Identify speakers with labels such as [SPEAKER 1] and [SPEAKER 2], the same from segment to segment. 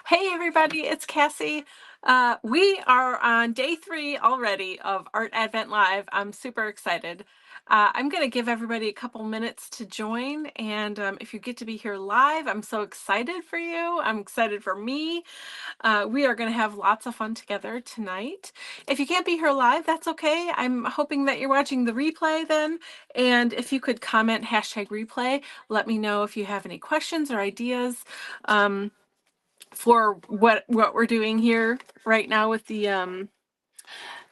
[SPEAKER 1] Hey everybody, it's Cassie. We are on day 3 already of Art Advent Live. I'm super excited. I'm going to give everybody a couple minutes to join, and if you get to be here live, I'm so excited for you. I'm excited for me. We are going to have lots of fun together tonight. If you can't be here live, that's okay. I'm hoping that you're watching the replay then, and if you could comment #replay, let me know if you have any questions or ideas. For what we're doing here right now with the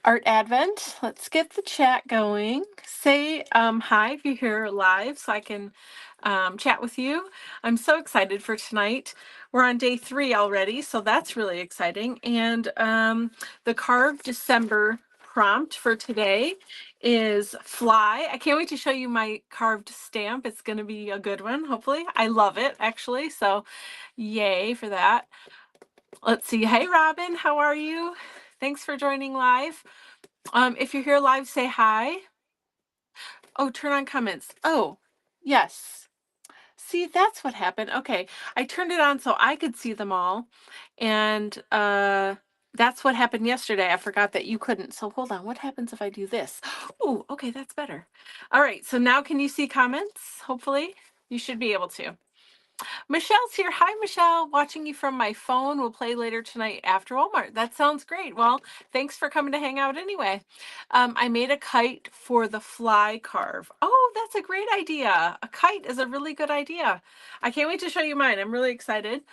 [SPEAKER 1] Art Advent. Let's get the chat going. Say hi if you're here live so I can chat with you. I'm so excited for tonight. We're on day 3 already, so that's really exciting. And the Carve December prompt for today is fly. I can't wait to show you my carved stamp. It's going to be a good one, hopefully. I love it, actually, so yay for that. Let's see. Hey, Robin, how are you? Thanks for joining live. If you're here live, say hi. Oh, turn on comments. Oh, yes. See, that's what happened. Okay, I turned it on so I could see them all. And that's what happened yesterday. I forgot that you couldn't. So hold on. What happens if I do this? Oh, okay, that's better. All right, so now can you see comments? Hopefully, you should be able to. Michelle's here. Hi, Michelle. Watching you from my phone. We'll play later tonight after Walmart. That sounds great. Well, thanks for coming to hang out anyway. I made a kite for the fly carve. Oh, that's a great idea. A kite is a really good idea. I can't wait to show you mine. I'm really excited.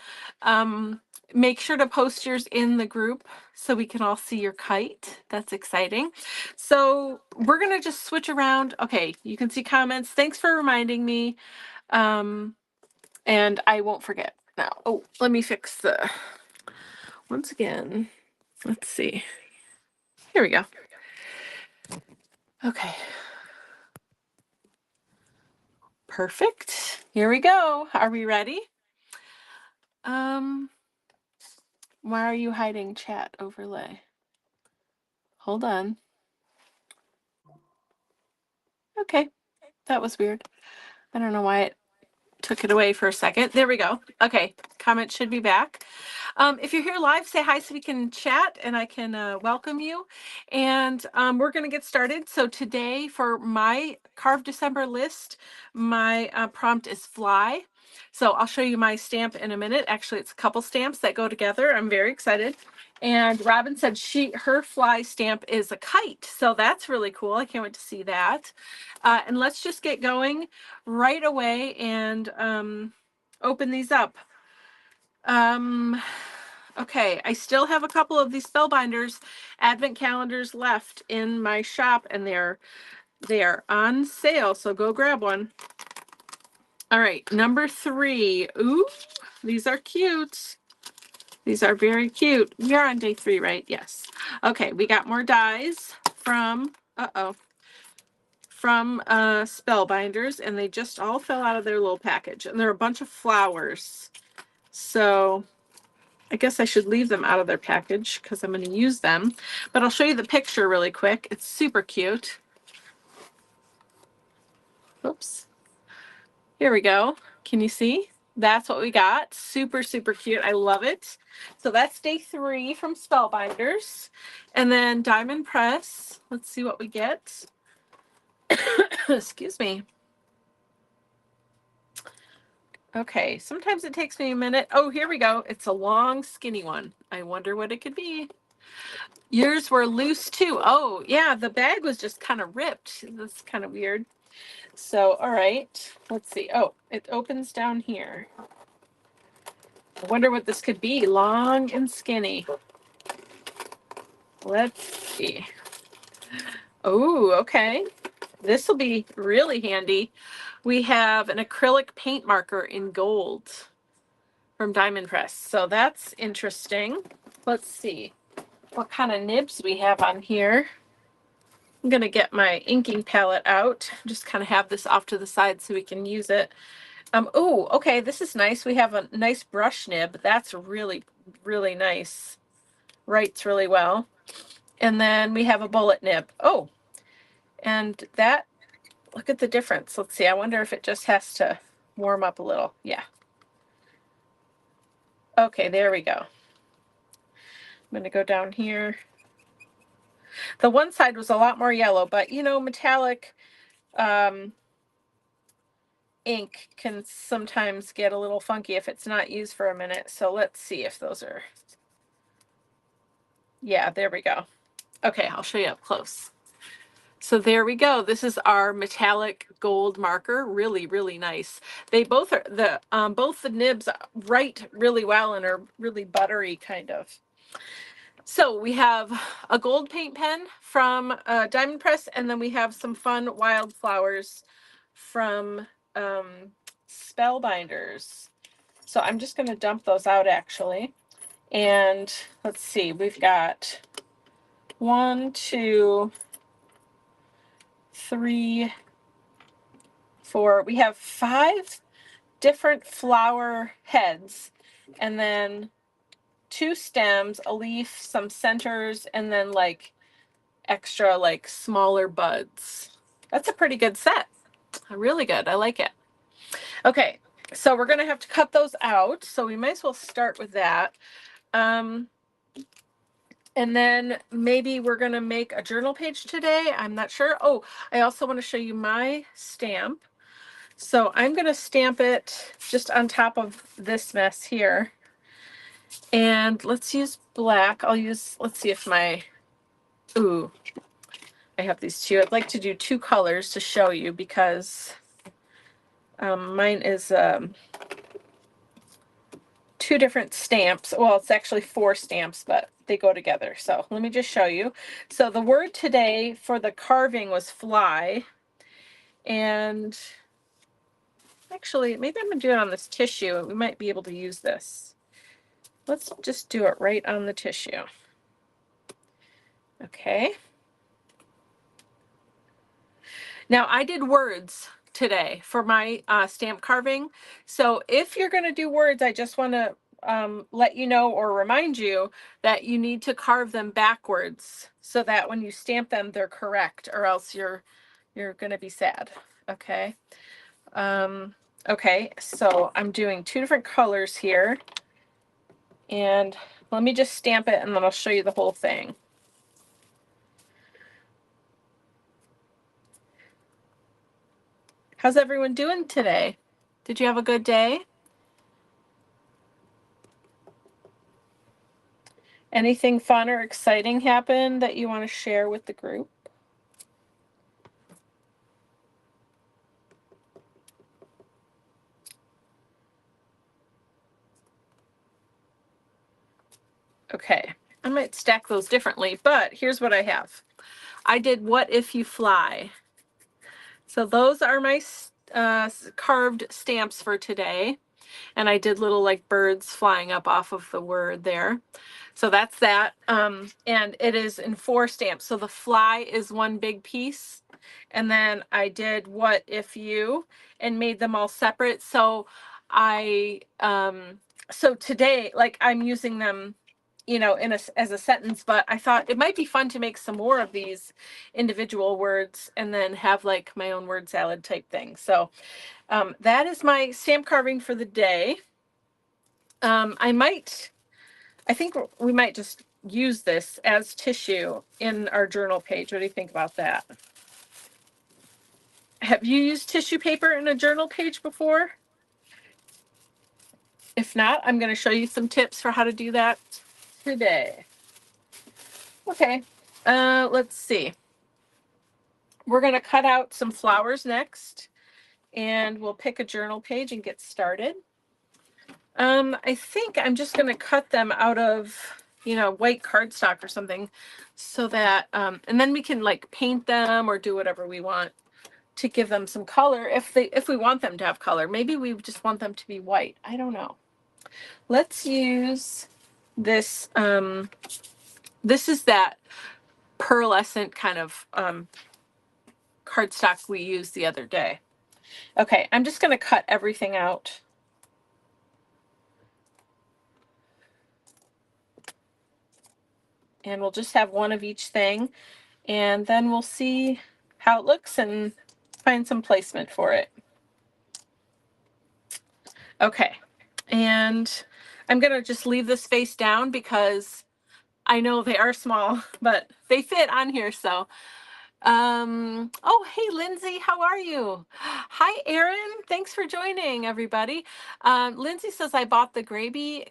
[SPEAKER 1] Make sure to post yours in the group so we can all see your kite. That's exciting. So we're going to just switch around. Okay, you can see comments. Thanks for reminding me. And I won't forget now. Oh, let me fix the, once again, let's see. Here we go. Okay. Perfect. Here we go. Are we ready? Why are you hiding chat overlay? Hold on. Okay. That was weird. I don't know why it took it away for a second. There we go. Okay. Comment should be back. If you're here live, say hi so we can chat and I can welcome you. And we're going to get started. So today for my Carve December list, my prompt is fly. So I'll show you my stamp in a minute. Actually, it's a couple stamps that go together. I'm very excited. And Robin said her fly stamp is a kite. So that's really cool. I can't wait to see that. And let's just get going right away and open these up. Okay, I still have a couple of these Spellbinders advent calendars left in my shop, and they are on sale, so go grab one. All right, number 3. Ooh, these are cute. These are very cute. We are on day 3, right? Yes. Okay, we got more dies from Spellbinders, and they just all fell out of their little package, and they're a bunch of flowers. So I guess I should leave them out of their package because I'm going to use them. But I'll show you the picture really quick. It's super cute. Oops. Here we go. Can you see? That's what we got. Super, super cute. I love it. So that's day 3 from Spellbinders. And then Diamond Press. Let's see what we get. Excuse me. Okay, sometimes it takes me a minute. Oh, here we go. It's a long, skinny one. I wonder what it could be. Yours were loose too. Oh, yeah, the bag was just kind of ripped. That's kind of weird. So, all right, let's see. Oh, it opens down here. I wonder what this could be. Long and skinny. Let's see. Oh, okay. This will be really handy. We have an acrylic paint marker in gold from Diamond Press. So that's interesting. Let's see what kind of nibs we have on here. I'm going to get my inking palette out. Just kind of have this off to the side so we can use it. Oh, okay, this is nice. We have a nice brush nib. That's really, really nice. Writes really well. And then we have a bullet nib. Oh, and that, look at the difference. Let's see. I wonder if it just has to warm up a little. Yeah. Okay, there we go. I'm going to go down here. The one side was a lot more yellow, but you know, metallic ink can sometimes get a little funky if it's not used for a minute. So let's see if those are, yeah, there we go. Okay, I'll show you up close. So there we go. This is our metallic gold marker. Really, really nice. They both are both the nibs write really well and are really buttery kind of. So we have a gold paint pen from Diamond Press, and then we have some fun wildflowers from Spellbinders. So I'm just going to dump those out actually. And let's see, we've got 1, 2, 3, 4. We have 5 different flower heads, and then 2 stems, a leaf, some centers, and then like extra like smaller buds. That's a pretty good set. Really good. I like it. Okay, so we're gonna have to cut those out. So we might as well start with that. And then maybe we're gonna make a journal page today. I'm not sure. Oh, I also want to show you my stamp. So I'm gonna stamp it just on top of this mess here. And let's use black. I'll use, let's see if my, ooh, I have these 2. I'd like to do 2 colors to show you because mine is 2 different stamps. Well, it's actually 4 stamps, but they go together. So let me just show you. So the word today for the carving was fly. And actually, maybe I'm going to do it on this tissue. We might be able to use this. Let's just do it right on the tissue. Okay. Now I did words today for my stamp carving. So if you're going to do words, I just want to let you know or remind you that you need to carve them backwards so that when you stamp them, they're correct, or else you're going to be sad. Okay. Okay. So I'm doing 2 different colors here, and let me just stamp it and then I'll show you the whole thing. How's everyone doing today? Did you have a good day? Anything fun or exciting happen that you want to share with the group? Okay, I might stack those differently, but here's what I have. I did What If You Fly. So those are my carved stamps for today. And I did little like birds flying up off of the word there. So that's that. And it is in 4 stamps. So the fly is one big piece. And then I did What If You and made them all separate. So so today, like I'm using them, you know, as a sentence, but I thought it might be fun to make some more of these individual words and then have like my own word salad type thing. So that is my stamp carving for the day. I think we might just use this as tissue in our journal page. What do you think about that? Have you used tissue paper in a journal page before? If not, I'm going to show you some tips for how to do that today. Okay, let's see. We're going to cut out some flowers next, and we'll pick a journal page and get started. I think I'm just going to cut them out of, you know, white cardstock or something so that, and then we can like paint them or do whatever we want to give them some color if we want them to have color. Maybe we just want them to be white. I don't know. Let's use this. This is that pearlescent kind of cardstock we used the other day. Okay, I'm just going to cut everything out. And we'll just have one of each thing. And then we'll see how it looks and find some placement for it. Okay, And I'm going to just leave this face down because I know they are small, but they fit on here. So, oh, hey, Lindsay, how are you? Hi, Erin. Thanks for joining, everybody. Lindsay says, I bought the Graby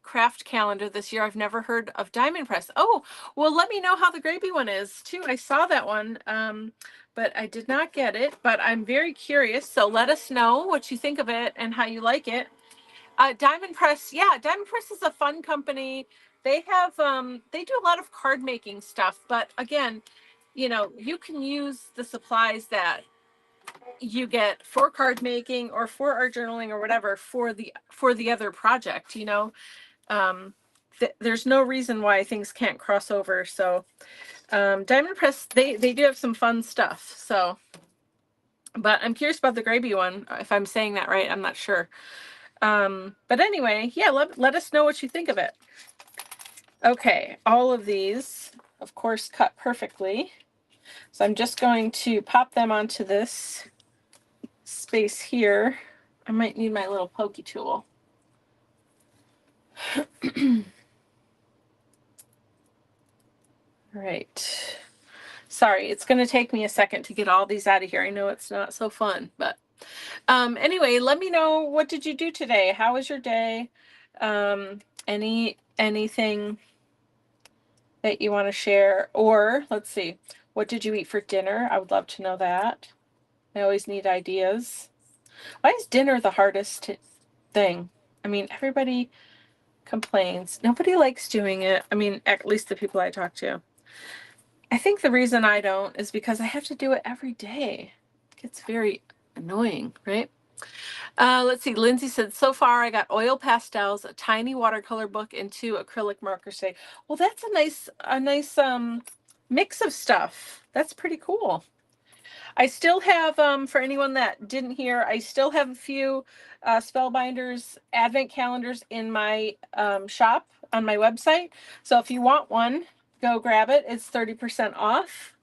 [SPEAKER 1] craft calendar this year. I've never heard of Diamond Press. Oh, well, let me know how the Graby one is too. I saw that one, but I did not get it, but I'm very curious. So let us know what you think of it and how you like it. Diamond Press, yeah, Diamond Press is a fun company. They have they do a lot of card making stuff, but again, you know, you can use the supplies that you get for card making or for art journaling or whatever for the other project, you know. There's no reason why things can't cross over. So Diamond Press, they do have some fun stuff. So, but I'm curious about the Graby one. If I'm saying that right, I'm not sure. But anyway, yeah, let us know what you think of it. Okay, all of these, of course, cut perfectly. So I'm just going to pop them onto this space here. I might need my little pokey tool. Right. Sorry, it's going to take me a second to get all these out of here. I know it's not so fun, but anyway, let me know, what did you do today? How was your day? Anything that you want to share? Or let's see, what did you eat for dinner? I would love to know that. I always need ideas. Why is dinner the hardest thing? I mean, everybody complains. Nobody likes doing it. I mean, at least the people I talk to. I think the reason I don't is because I have to do it every day. It gets very annoying, right? Let's see. Lindsay said, so far I got oil pastels, a tiny watercolor book, and 2 acrylic markers today. Well, that's a nice mix of stuff. That's pretty cool. I still have, for anyone that didn't hear, I still have a few Spellbinders advent calendars in my shop on my website. So if you want one, go grab it. It's 30% off.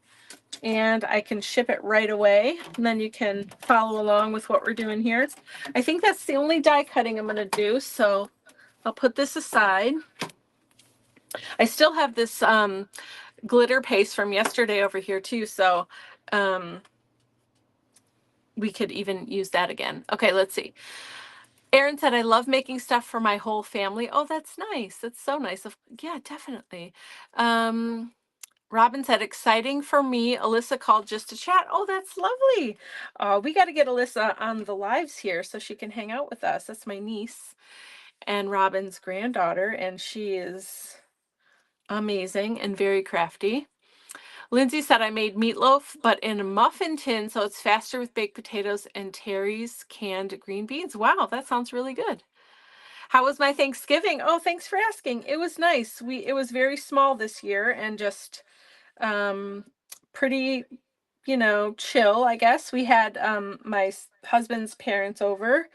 [SPEAKER 1] And I can ship it right away. And then you can follow along with what we're doing here. I think that's the only die cutting I'm going to do. So I'll put this aside. I still have this glitter paste from yesterday over here too. So we could even use that again. Okay, let's see. Erin said, I love making stuff for my whole family. Oh, that's nice. That's so nice. Yeah, definitely. Robin said, exciting for me. Alyssa called just to chat. Oh, that's lovely. We got to get Alyssa on the lives here so she can hang out with us. That's my niece and Robin's granddaughter, and she is amazing and very crafty. Lindsay said, I made meatloaf, but in a muffin tin, so it's faster with baked potatoes and Terry's canned green beans. Wow, that sounds really good. How was my Thanksgiving? Oh, thanks for asking. It was nice. It was very small this year and just pretty, you know, chill, I guess. We had my husband's parents over,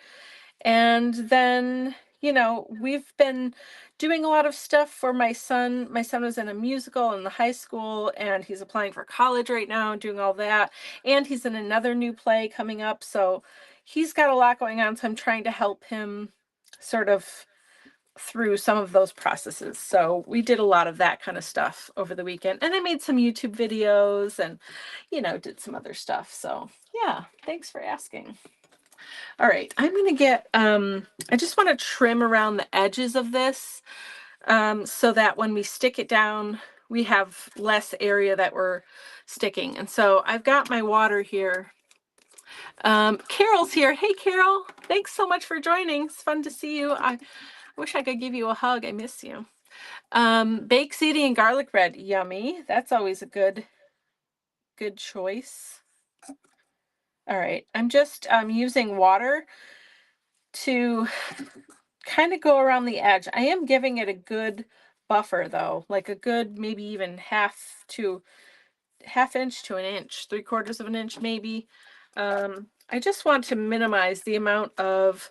[SPEAKER 1] and then, you know, we've been doing a lot of stuff for my son. My son was in a musical in the high school, and he's applying for college right now and doing all that. And he's in another new play coming up. So he's got a lot going on. So I'm trying to help him sort of through some of those processes. So we did a lot of that kind of stuff over the weekend. And I made some YouTube videos and, you know, did some other stuff. So yeah, thanks for asking. All right, I'm going to get, I just want to trim around the edges of this so that when we stick it down, we have less area that we're sticking. And so I've got my water here. Carol's here. Hey, Carol, thanks so much for joining. It's fun to see you. I wish I could give you a hug. I miss you. Baked ziti and garlic bread. Yummy. That's always a good choice. All right, I'm just using water to kind of go around the edge. I am giving it a good buffer though, like a good maybe even half inch to an inch, 3/4 of an inch maybe. I just want to minimize the amount of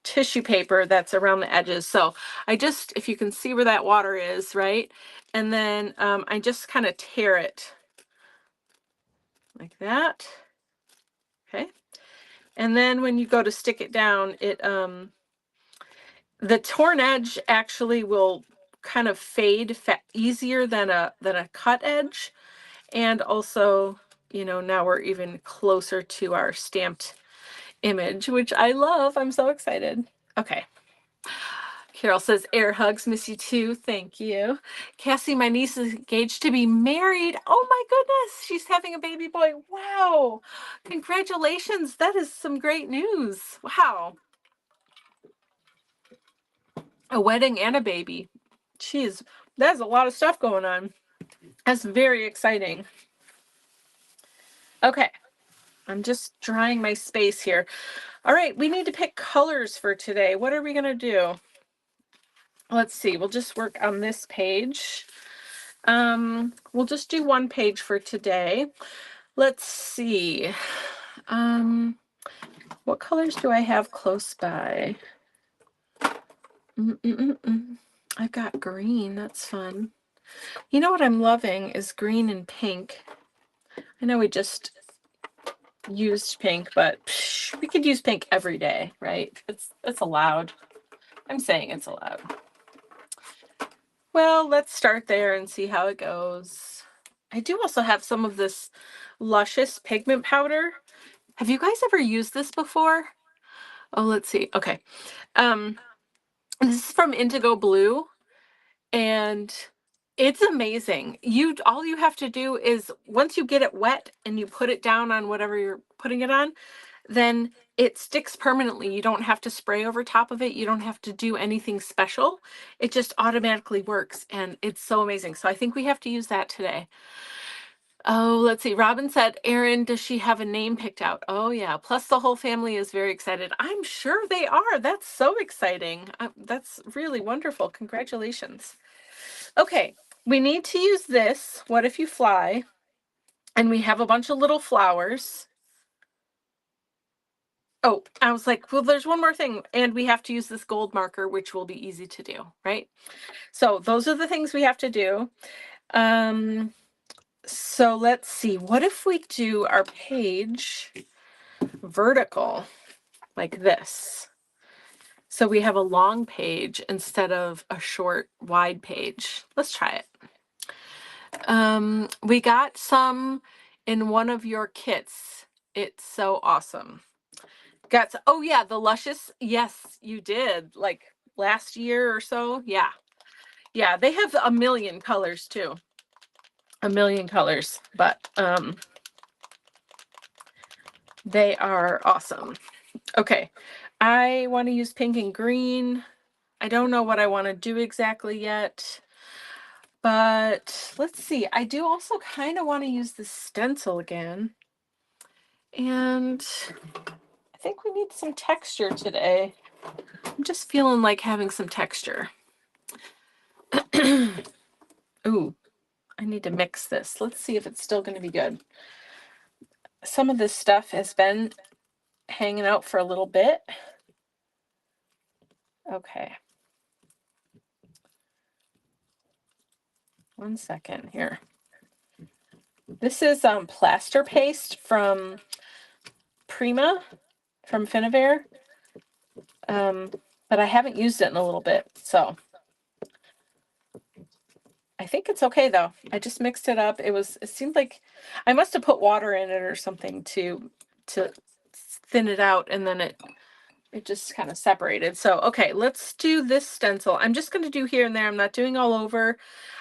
[SPEAKER 1] tissue paper that's around the edges. So I just, if you can see where that water is, right? And then I just kind of tear it like that. Okay. And then when you go to stick it down, the torn edge actually will kind of fade easier than a cut edge. And also, now we're even closer to our stamped image, which I love. I'm so excited. Okay. Carol says, air hugs, miss you too. Thank you. Cassie, my niece is engaged to be married. Oh my goodness, she's having a baby boy. Wow. Congratulations. That is some great news. Wow. A wedding and a baby. There's a lot of stuff going on. That's very exciting. Okay. I'm just drawing my space here. All right, we need to pick colors for today. What are we going to do? Let's see. We'll just work on this page. We'll just do one page for today. Let's see. What colors do I have close by? I've got green. That's fun. You know what I'm loving is green and pink. I know we just used pink, but we could use pink every day, right? It's allowed. I'm saying it's allowed. Well, let's start there and see how it goes. I do also have some of this Luscious pigment powder. Have you guys ever used this before? Oh, let's see. Okay. This is from Indigo Blue, and it's amazing. All you have to do is once you get it wet and you put it down on whatever you're putting it on, then it sticks permanently. You don't have to spray over top of it. You don't have to do anything special. It just automatically works, and it's so amazing. So I think we have to use that today. Oh, let's see. Robin said, Erin, does she have a name picked out? Oh, yeah. Plus, the whole family is very excited. I'm sure they are. That's so exciting. That's really wonderful. Congratulations. Okay, we need to use this. What if you fly? And we have a bunch of little flowers. Oh, I was like, well, there's one more thing. And we have to use this gold marker, which will be easy to do, right? So those are the things we have to do. So let's see. What if we do our page vertical like this? So we have a long page instead of a short, wide page. Let's try it. We got some in one of your kits. It's so awesome. Oh yeah, the Luscious. Yes, you did. Like last year or so. Yeah. Yeah, they have a million colors too. A million colors, but they are awesome. Okay. I want to use pink and green. I don't know what I want to do exactly yet. But let's see. I do also kind of want to use the stencil again. And I think we need some texture today. I'm just feeling like having some texture. Ooh, I need to mix this. Let's see if it's still going to be good. Some of this stuff has been hanging out for a little bit. Okay. One second here. This is plaster paste from Prima, from Finnabair. But I haven't used it in a little bit, so I think it's okay though. I just mixed it up. It seemed like I must have put water in it or something to thin it out, and then it just kind of separated. So, okay, let's do this stencil. I'm just going to do here and there. I'm not doing all over.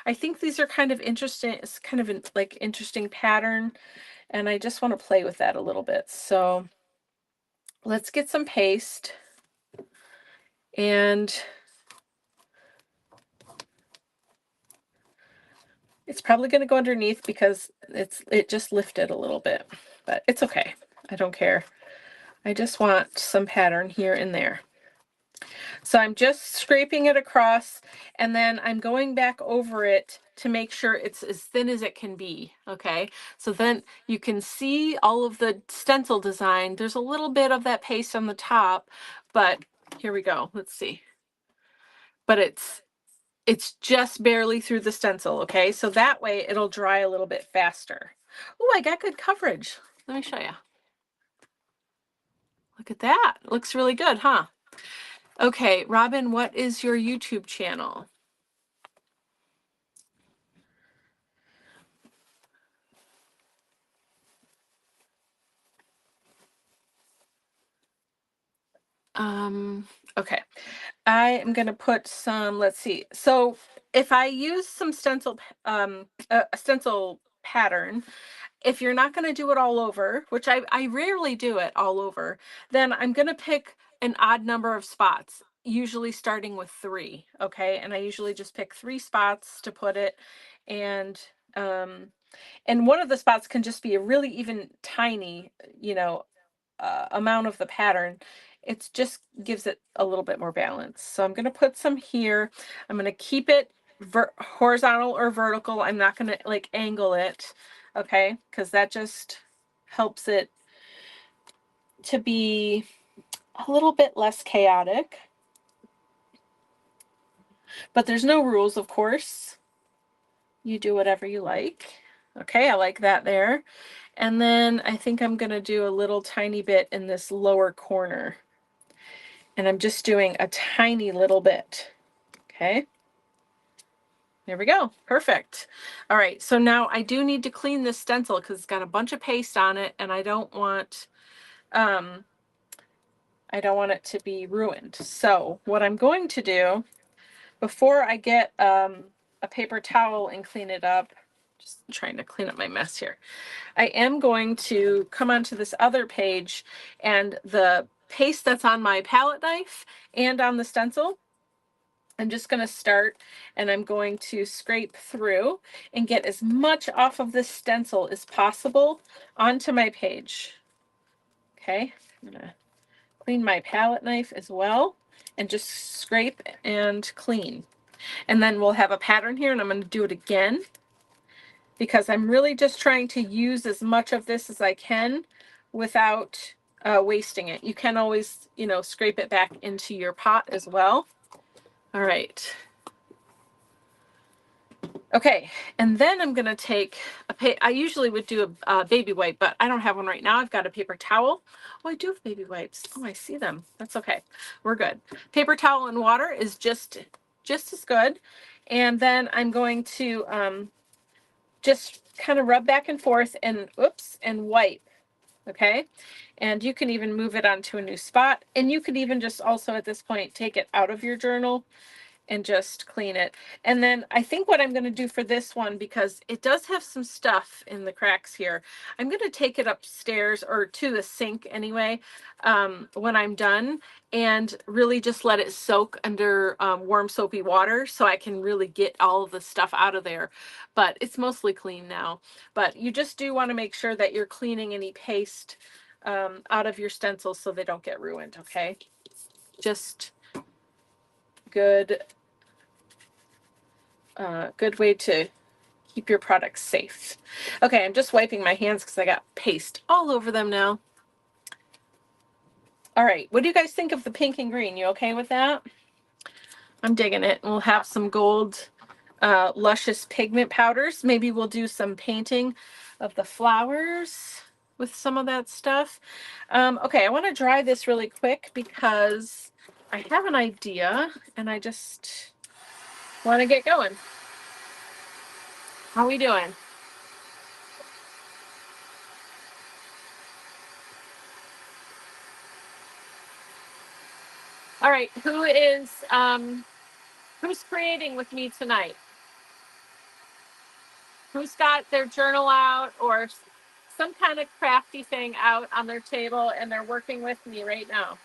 [SPEAKER 1] I think these are kind of interesting. It's kind of like interesting pattern, and I just want to play with that a little bit. So let's get some paste, and it's probably going to go underneath because it just lifted a little bit, but it's okay. I don't care. I just want some pattern here and there. So I'm just scraping it across, and then I'm going back over it to make sure it's as thin as it can be. Okay, so then you can see all of the stencil design. There's a little bit of that paste on the top, but here we go. Let's see. But it's just barely through the stencil. Okay, so that way it'll dry a little bit faster. Oh, I got good coverage. Let me show you. Look at that. It looks really good, huh? Okay, Robin, what is your YouTube channel? Okay. I am going to put some, let's see. So if I use some stencil, a stencil pattern, if you're not going to do it all over, which I rarely do it all over, then I'm going to pick an odd number of spots, usually starting with 3. Okay. And I usually just pick 3 spots to put it. Um, and one of the spots can just be a really even tiny, amount of the pattern. It just gives it a little bit more balance. So I'm going to put some here. I'm going to keep it horizontal or vertical. I'm not going to like angle it, okay? Because that just helps it to be a little bit less chaotic. But there's no rules, of course. You do whatever you like. Okay, I like that there. And then I think I'm going to do a little tiny bit in this lower corner. And I'm just doing a tiny little bit. Okay. There we go. Perfect. All right. So now I do need to clean this stencil because it's got a bunch of paste on it, and I don't want it to be ruined. So what I'm going to do before I get a paper towel and clean it up, just trying to clean up my mess here, I am going to come onto this other page, and the paste that's on my palette knife and on the stencil, I'm just going to start, and I'm going to scrape through and get as much off of this stencil as possible onto my page. Okay, I'm going to clean my palette knife as well and just scrape and clean. And then we'll have a pattern here, and I'm going to do it again because I'm really just trying to use as much of this as I can without wasting it. You can always, scrape it back into your pot as well. All right. Okay, and then I'm going to take I usually would do a baby wipe, but I don't have one right now. I've got a paper towel. Oh, I do have baby wipes. Oh, I see them. That's okay. We're good. Paper towel and water is just as good. And then I'm going to just kind of rub back and forth and wipe. Okay, and you can even move it onto a new spot, and you could even just also at this point take it out of your journal and just clean it. And then I think what I'm going to do for this one, because it does have some stuff in the cracks here, I'm going to take it upstairs or to the sink anyway when I'm done, and really just let it soak under warm soapy water so I can really get all of the stuff out of there. But it's mostly clean now. But you just do want to make sure that you're cleaning any paste out of your stencils so they don't get ruined, okay? Just good good way to keep your products safe. Okay, I'm just wiping my hands because I got paste all over them now. All right, what do you guys think of the pink and green? You okay with that? I'm digging it. We'll have some gold luscious pigment powders. Maybe we'll do some painting of the flowers with some of that stuff. Okay, I want to dry this really quick because I have an idea and I just want to get going. How are we doing? All right, who's creating with me tonight? Who's got their journal out or some kind of crafty thing out on their table and they're working with me right now?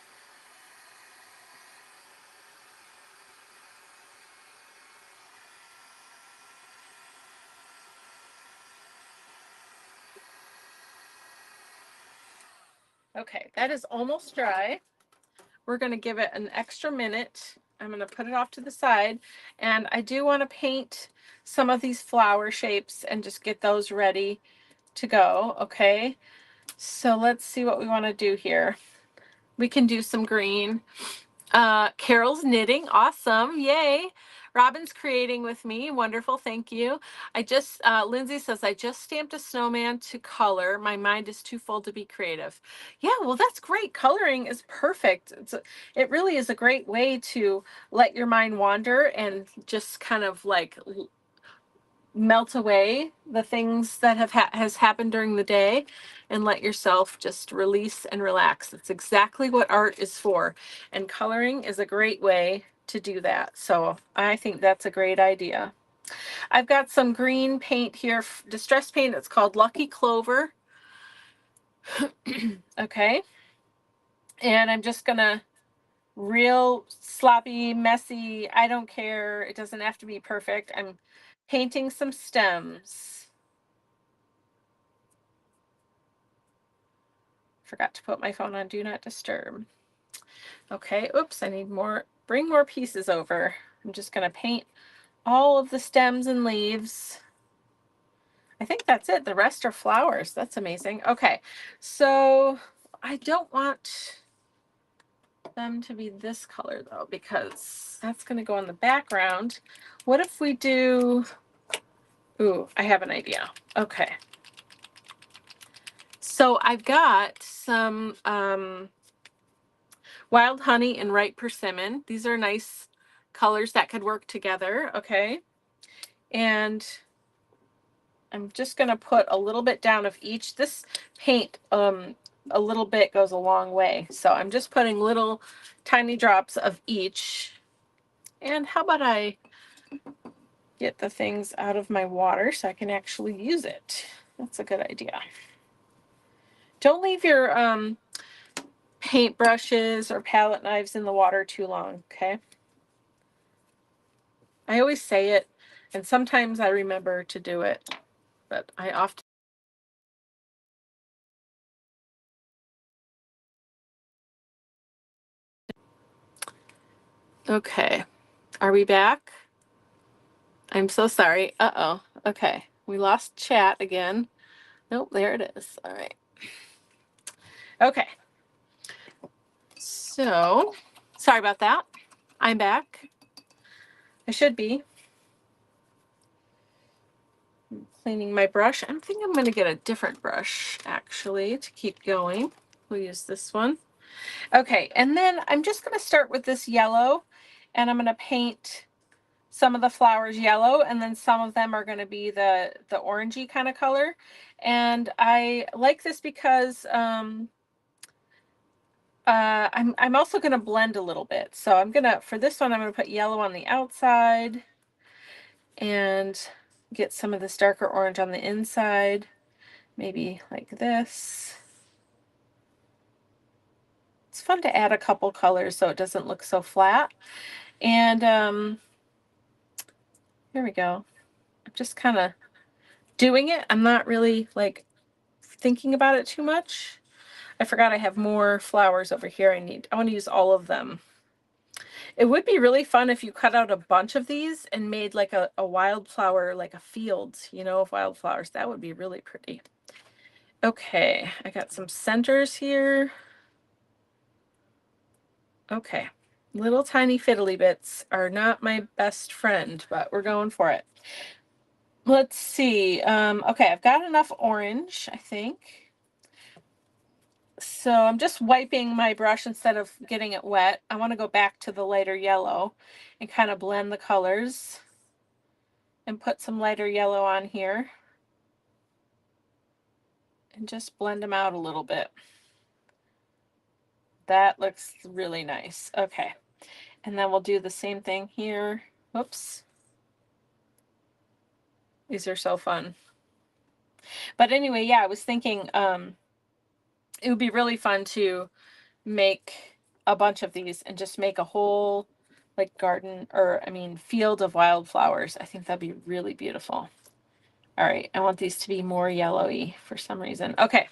[SPEAKER 1] Okay, that is almost dry. We're going to give it an extra minute. I'm going to put it off to the side, and I do want to paint some of these flower shapes and just get those ready to go. Okay, so let's see what we want to do here. We can do some green. Carol's knitting, awesome, yay. Robin's creating with me. Wonderful. Thank you. Lindsay says, I just stamped a snowman to color. My mind is too full to be creative. Yeah, well, that's great. Coloring is perfect. It really is a great way to let your mind wander and just kind of like melt away the things that has happened during the day and let yourself just release and relax. That's exactly what art is for. And coloring is a great way to do that. So I think that's a great idea. I've got some green paint here, distress paint. It's called Lucky Clover. Okay. And I'm just gonna real sloppy, messy, I don't care. It doesn't have to be perfect. I'm painting some stems. Forgot to put my phone on Do Not Disturb. Okay, oops, I need more, bring more pieces over. I'm just gonna paint all of the stems and leaves. I think that's it. The rest are flowers. That's amazing. Okay, so I don't want them to be this color though, because that's gonna go on the background. What if we do, ooh, I have an idea. Okay. So I've got some wild honey and ripe persimmon. These are nice colors that could work together. Okay. And I'm just going to put a little bit down of each. This paint, a little bit goes a long way. So I'm just putting little tiny drops of each. And how about I get the things out of my water so I can actually use it? That's a good idea. Don't leave your paint brushes or palette knives in the water too long, okay? I always say it, and sometimes I remember to do it, but I often. Okay, are we back? I'm so sorry. Uh-oh. Okay, we lost chat again. Nope, there it is. All right. Okay. So, sorry about that. I'm back. I should be. Cleaning my brush. I think I'm going to get a different brush, actually, to keep going. We'll use this one. Okay, and then I'm just going to start with this yellow, and I'm going to paint some of the flowers yellow, and then some of them are going to be the orangey kind of color. And I like this because I'm also going to blend a little bit. So I'm going to, for this one, I'm going to put yellow on the outside and get some of this darker orange on the inside, maybe like this. It's fun to add a couple colors so it doesn't look so flat. And here we go. I'm just kind of doing it. I'm not really like thinking about it too much. I forgot I have more flowers over here. I want to use all of them. It would be really fun if you cut out a bunch of these and made like a wildflower, like a field, you know, of wildflowers. That would be really pretty. Okay, I got some centers here. Okay, little tiny fiddly bits are not my best friend, but we're going for it. Let's see. Okay, I've got enough orange, I think. So I'm just wiping my brush instead of getting it wet. I want to go back to the lighter yellow and kind of blend the colors and put some lighter yellow on here and just blend them out a little bit. That looks really nice. Okay. And then we'll do the same thing here. Whoops. These are so fun. But anyway, yeah, I was thinking it would be really fun to make a bunch of these and just make a whole like garden, or I mean field of wildflowers. I think that'd be really beautiful. All right, I want these to be more yellowy for some reason. Okay,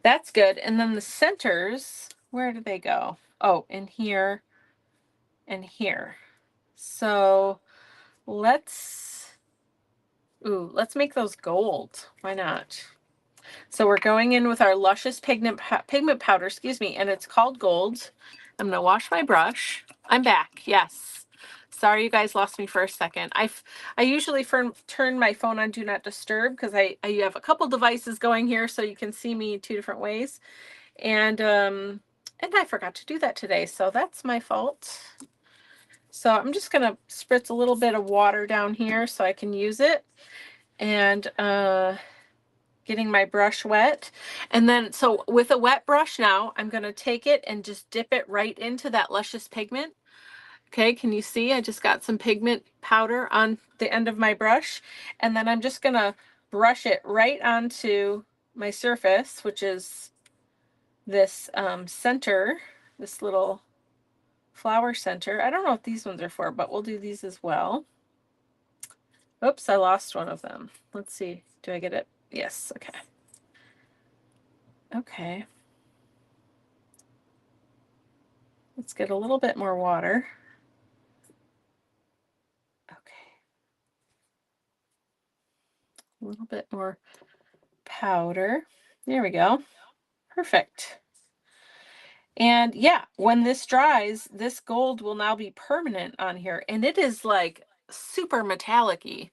[SPEAKER 1] that's good. And then the centers, where do they go? Oh, in here and here. So let's make those gold. Why not? So we're going in with our Luscious pigment powder, excuse me, and it's called Gold. I'm going to wash my brush. I'm back, yes. Sorry, you guys lost me for a second. I usually turn my phone on Do Not Disturb because I have a couple devices going here so you can see me 2 different ways. And I forgot to do that today, so that's my fault. So I'm just gonna spritz a little bit of water down here so I can use it. And getting my brush wet. And then, so with a wet brush now, I'm gonna take it and just dip it right into that luscious pigment. Okay, can you see? I just got some pigment powder on the end of my brush. And then I'm just gonna brush it right onto my surface, which is this center, this little flower center. I don't know what these ones are for, but we'll do these as well. Oops, I lost one of them. Let's see. Do I get it? Yes, okay. Okay. Let's get a little bit more water. Okay. A little bit more powder. There we go. Perfect. And yeah, when this dries, this gold will now be permanent on here. And it is like super metallic-y.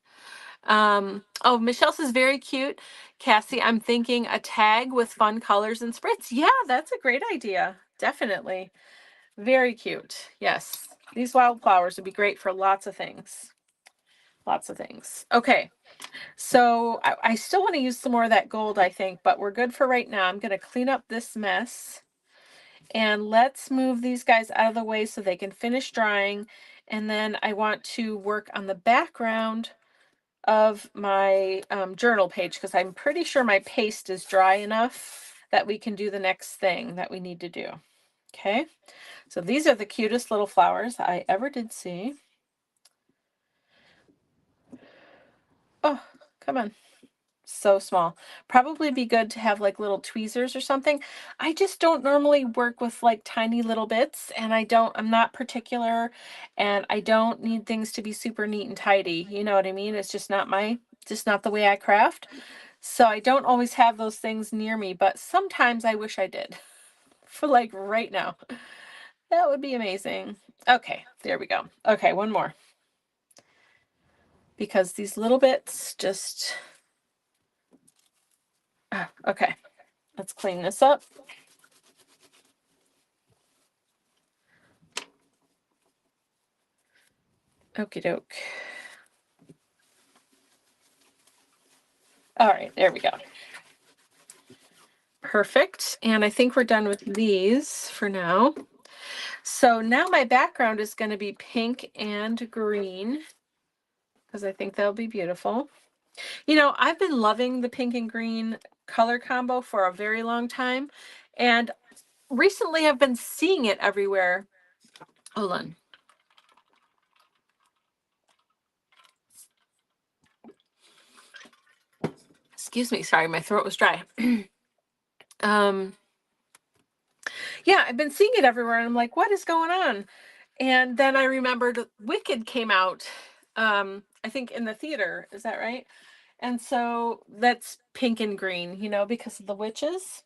[SPEAKER 1] Oh, Michelle says very cute. Cassie, I'm thinking a tag with fun colors and spritz. Yeah, that's a great idea. Definitely. Very cute. Yes. These wildflowers would be great for lots of things. Lots of things. Okay. So I still want to use some more of that gold, I think, but we're good for right now. I'm going to clean up this mess. And let's move these guys out of the way so they can finish drying. And then I want to work on the background of my journal page because I'm pretty sure my paste is dry enough that we can do the next thing that we need to do. Okay, so these are the cutest little flowers I ever did see. Oh, come on. So small. Probably be good to have like little tweezers or something. I just don't normally work with like tiny little bits, and I'm not particular, and I don't need things to be super neat and tidy. You know what I mean? It's just not the way I craft. So I don't always have those things near me, but sometimes I wish I did. For like right now. That would be amazing. Okay, there we go. Okay, one more. Because these little bits just okay. Let's clean this up. Okie doke. All right, there we go. Perfect. And I think we're done with these for now. So now my background is going to be pink and green because I think that'll be beautiful. You know, I've been loving the pink and green color combo for a very long time. And recently I've been seeing it everywhere. Hold on. Excuse me. Sorry, my throat was dry. Yeah, I've been seeing it everywhere, and I'm like, what is going on? And then I remembered Wicked came out, I think in the theater. Is that right? And so that's pink and green, because of the witches.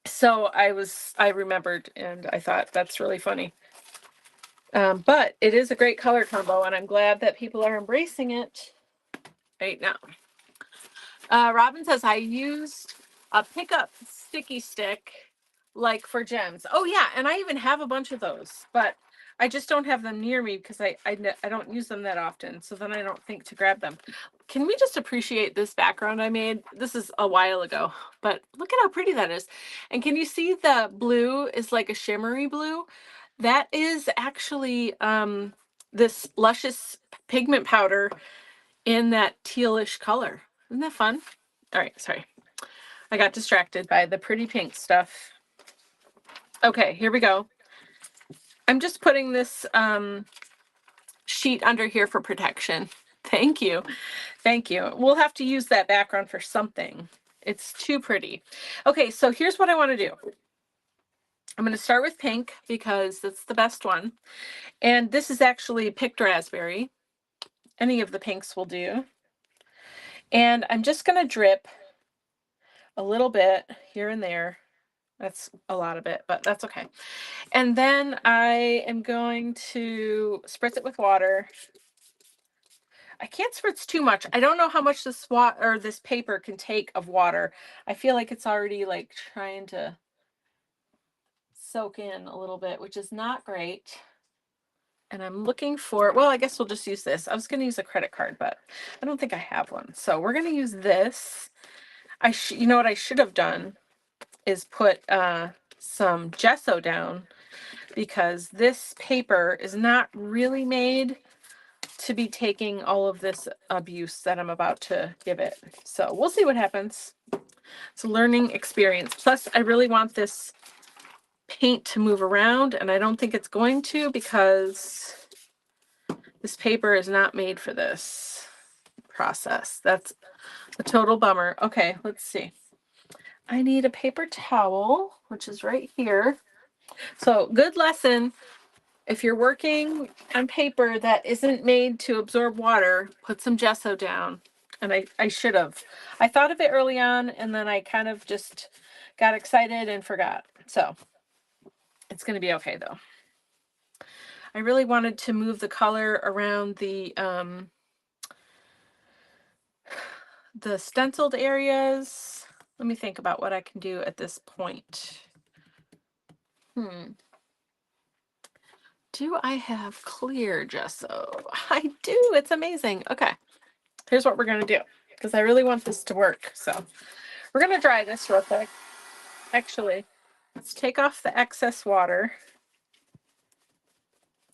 [SPEAKER 1] So I remembered, and I thought that's really funny. But it is a great color combo, and I'm glad that people are embracing it right now. Robin says, I used a pickup sticky stick like for gems. Oh yeah, and I even have a bunch of those, but I just don't have them near me because I don't use them that often. So then I don't think to grab them. Can we just appreciate this background I made? This is a while ago, but look at how pretty that is. And can you see the blue is like a shimmery blue? That is actually this luscious pigment powder in that tealish color. Isn't that fun? All right, sorry. I got distracted by the pretty pink stuff. Okay, here we go. I'm just putting this sheet under here for protection. Thank you. Thank you. We'll have to use that background for something. It's too pretty. Okay, so here's what I want to do. I'm going to start with pink because that's the best one. And this is actually picked raspberry. Any of the pinks will do. And I'm just going to drip a little bit here and there That's a lot of it, but that's okay. And then I am going to spritz it with water. I can't spritz too much. I don't know how much this paper can take of water. I feel like it's already like trying to soak in a little bit, which is not great. And I'm looking for, well, I guess we'll just use this. I was going to use a credit card, but I don't think I have one. So we're going to use this. You know what I should have done is put some gesso down, because this paper is not really made to be taking all of this abuse that I'm about to give it. So we'll see what happens. It's a learning experience. Plus, I really want this paint to move around, and I don't think it's going to, because this paper is not made for this process. That's a total bummer. Okay, let's see. I need a paper towel, which is right here. So, good lesson. If you're working on paper that isn't made to absorb water, put some gesso down. And I should have. I thought of it early on, and then I kind of just got excited and forgot. So it's going to be okay, though. I really wanted to move the color around the stenciled areas. Let me think about what I can do at this point. Do I have clear gesso? I do. It's amazing. Okay. Here's what we're going to do, because I really want this to work. So we're going to dry this real quick. Actually, let's take off the excess water.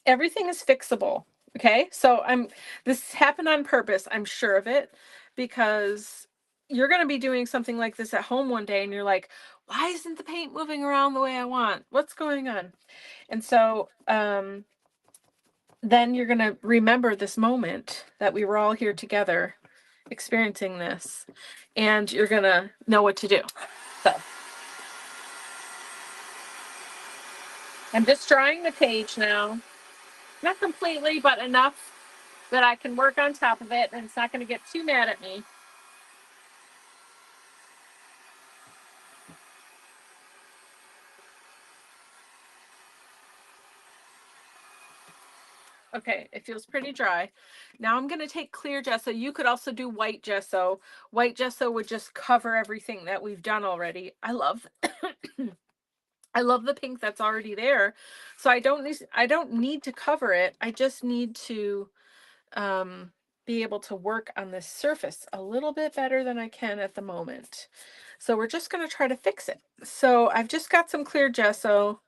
[SPEAKER 1] Everything is fixable. Okay. So this happened on purpose. I'm sure of it, because you're going to be doing something like this at home one day and you're like, why isn't the paint moving around the way I want? What's going on? And so, then you're going to remember this moment that we were all here together experiencing this, and you're going to know what to do. So I'm just drying the page now. Not completely, but enough that I can work on top of it and it's not going to get too mad at me. Okay, it feels pretty dry. Now I'm going to take clear gesso. You could also do white gesso. White gesso would just cover everything that we've done already. I love I love the pink that's already there. So I don't need to cover it. I just need to be able to work on this surface a little bit better than I can at the moment. So we're just going to try to fix it. So I've just got some clear gesso.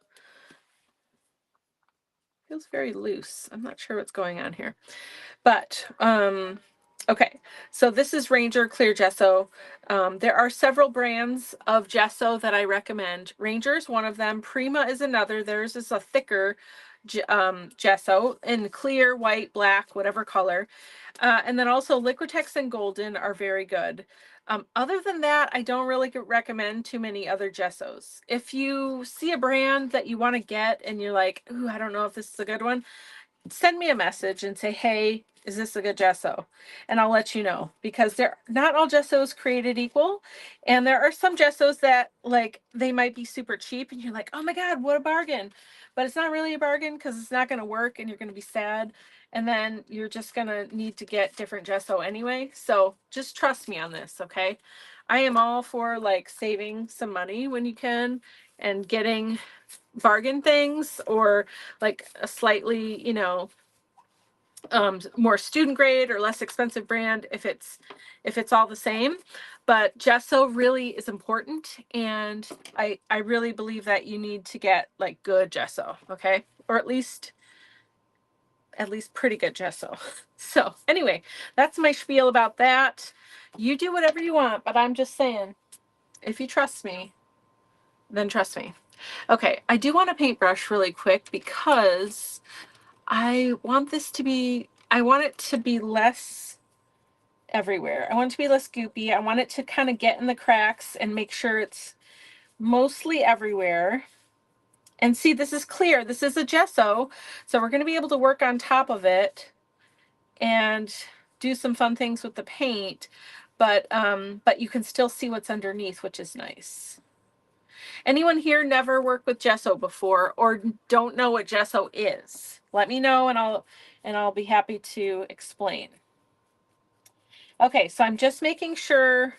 [SPEAKER 1] Feels very loose. I'm not sure what's going on here, but okay. So this is Ranger Clear Gesso. There are several brands of gesso that I recommend. Ranger is one of them. Prima is another. Theirs is a thicker gesso in clear, white, black, whatever color. And then also Liquitex and Golden are very good. Other than that, I don't really recommend too many other gessos. If you see a brand that you want to get and you're like, ooh, I don't know if this is a good one, send me a message and say, hey, is this a good gesso? And I'll let you know, because not all gessos created equal. And there are some gessos that like, they might be super cheap and you're like, oh my God, what a bargain. But it's not really a bargain, because it's not going to work and you're going to be sad. And then you're just going to need to get different gesso anyway. So just trust me on this. Okay. I am all for like saving some money when you can and getting bargain things, or like a slightly, more student grade or less expensive brand if it's all the same. But gesso really is important, and I really believe that you need to get like good gesso, okay, or at least pretty good gesso. So anyway, that's my spiel about that. You do whatever you want, but I'm just saying, if you trust me, then trust me. Okay, I do want a paintbrush really quick, because I want it to be less everywhere. I want it to be less goopy. I want it to kind of get in the cracks and make sure it's mostly everywhere. And see, this is clear. This is a gesso. So we're going to be able to work on top of it and do some fun things with the paint. But you can still see what's underneath, which is nice. Anyone here never worked with gesso before or don't know what gesso is? Let me know and I'll be happy to explain. Okay, so I'm just making sure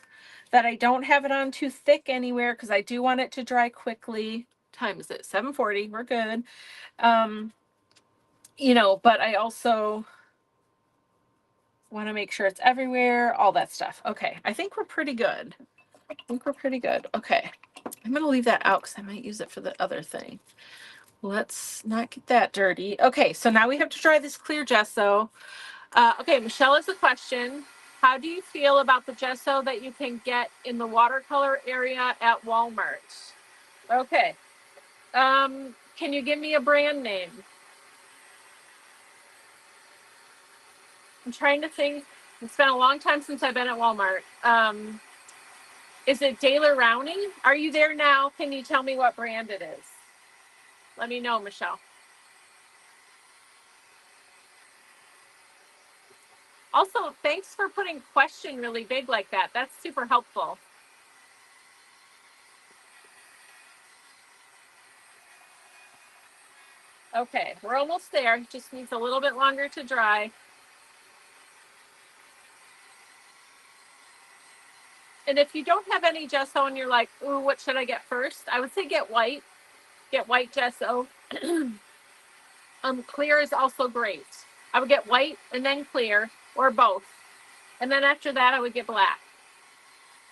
[SPEAKER 1] that I don't have it on too thick anywhere because I do want it to dry quickly. Time is it? 7:40. We're good. You know, but I also want to make sure it's everywhere, all that stuff. Okay, I think we're pretty good. Okay, I'm going to leave that out because I might use it for the other thing. Let's not get that dirty. Okay, so now we have to dry this clear gesso. Okay, Michelle has a question. How do you feel about the gesso that you can get in the watercolor area at Walmart? Okay. Can you give me a brand name? I'm trying to think. It's been a long time since I've been at Walmart. Is it Daler-Rowney? Are you there now? Can you tell me what brand it is? Let me know, Michelle. Also, thanks for putting question really big like that. That's super helpful. Okay, we're almost there. Just needs a little bit longer to dry. And if you don't have any gesso and you're like, ooh, what should I get first? I would say get white. Get white gesso. Clear is also great. I would get white and then clear, or both. And then after that, I would get black.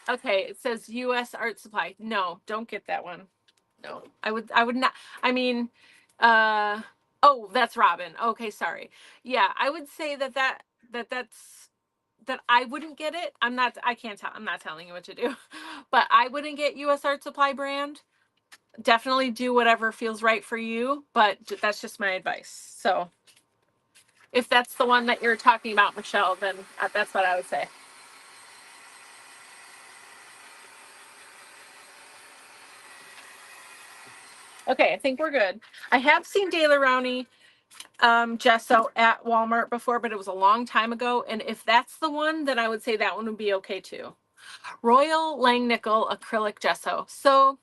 [SPEAKER 1] Okay, it says U.S. Art Supply. No, don't get that one. No, I would not. I mean, oh, that's Robin. Okay, sorry. Yeah, I would say that I wouldn't get it. I can't tell. I'm not telling you what to do, but I wouldn't get U.S. Art Supply brand. Definitely do whatever feels right for you, but that's just my advice. So if that's the one that you're talking about, Michelle, then that's what I would say. Okay, I think we're good. I have seen Daler-Rowney gesso at Walmart before, but it was a long time ago. And if that's the one, then I would say that one would be okay too. Royal Langnickel acrylic gesso. So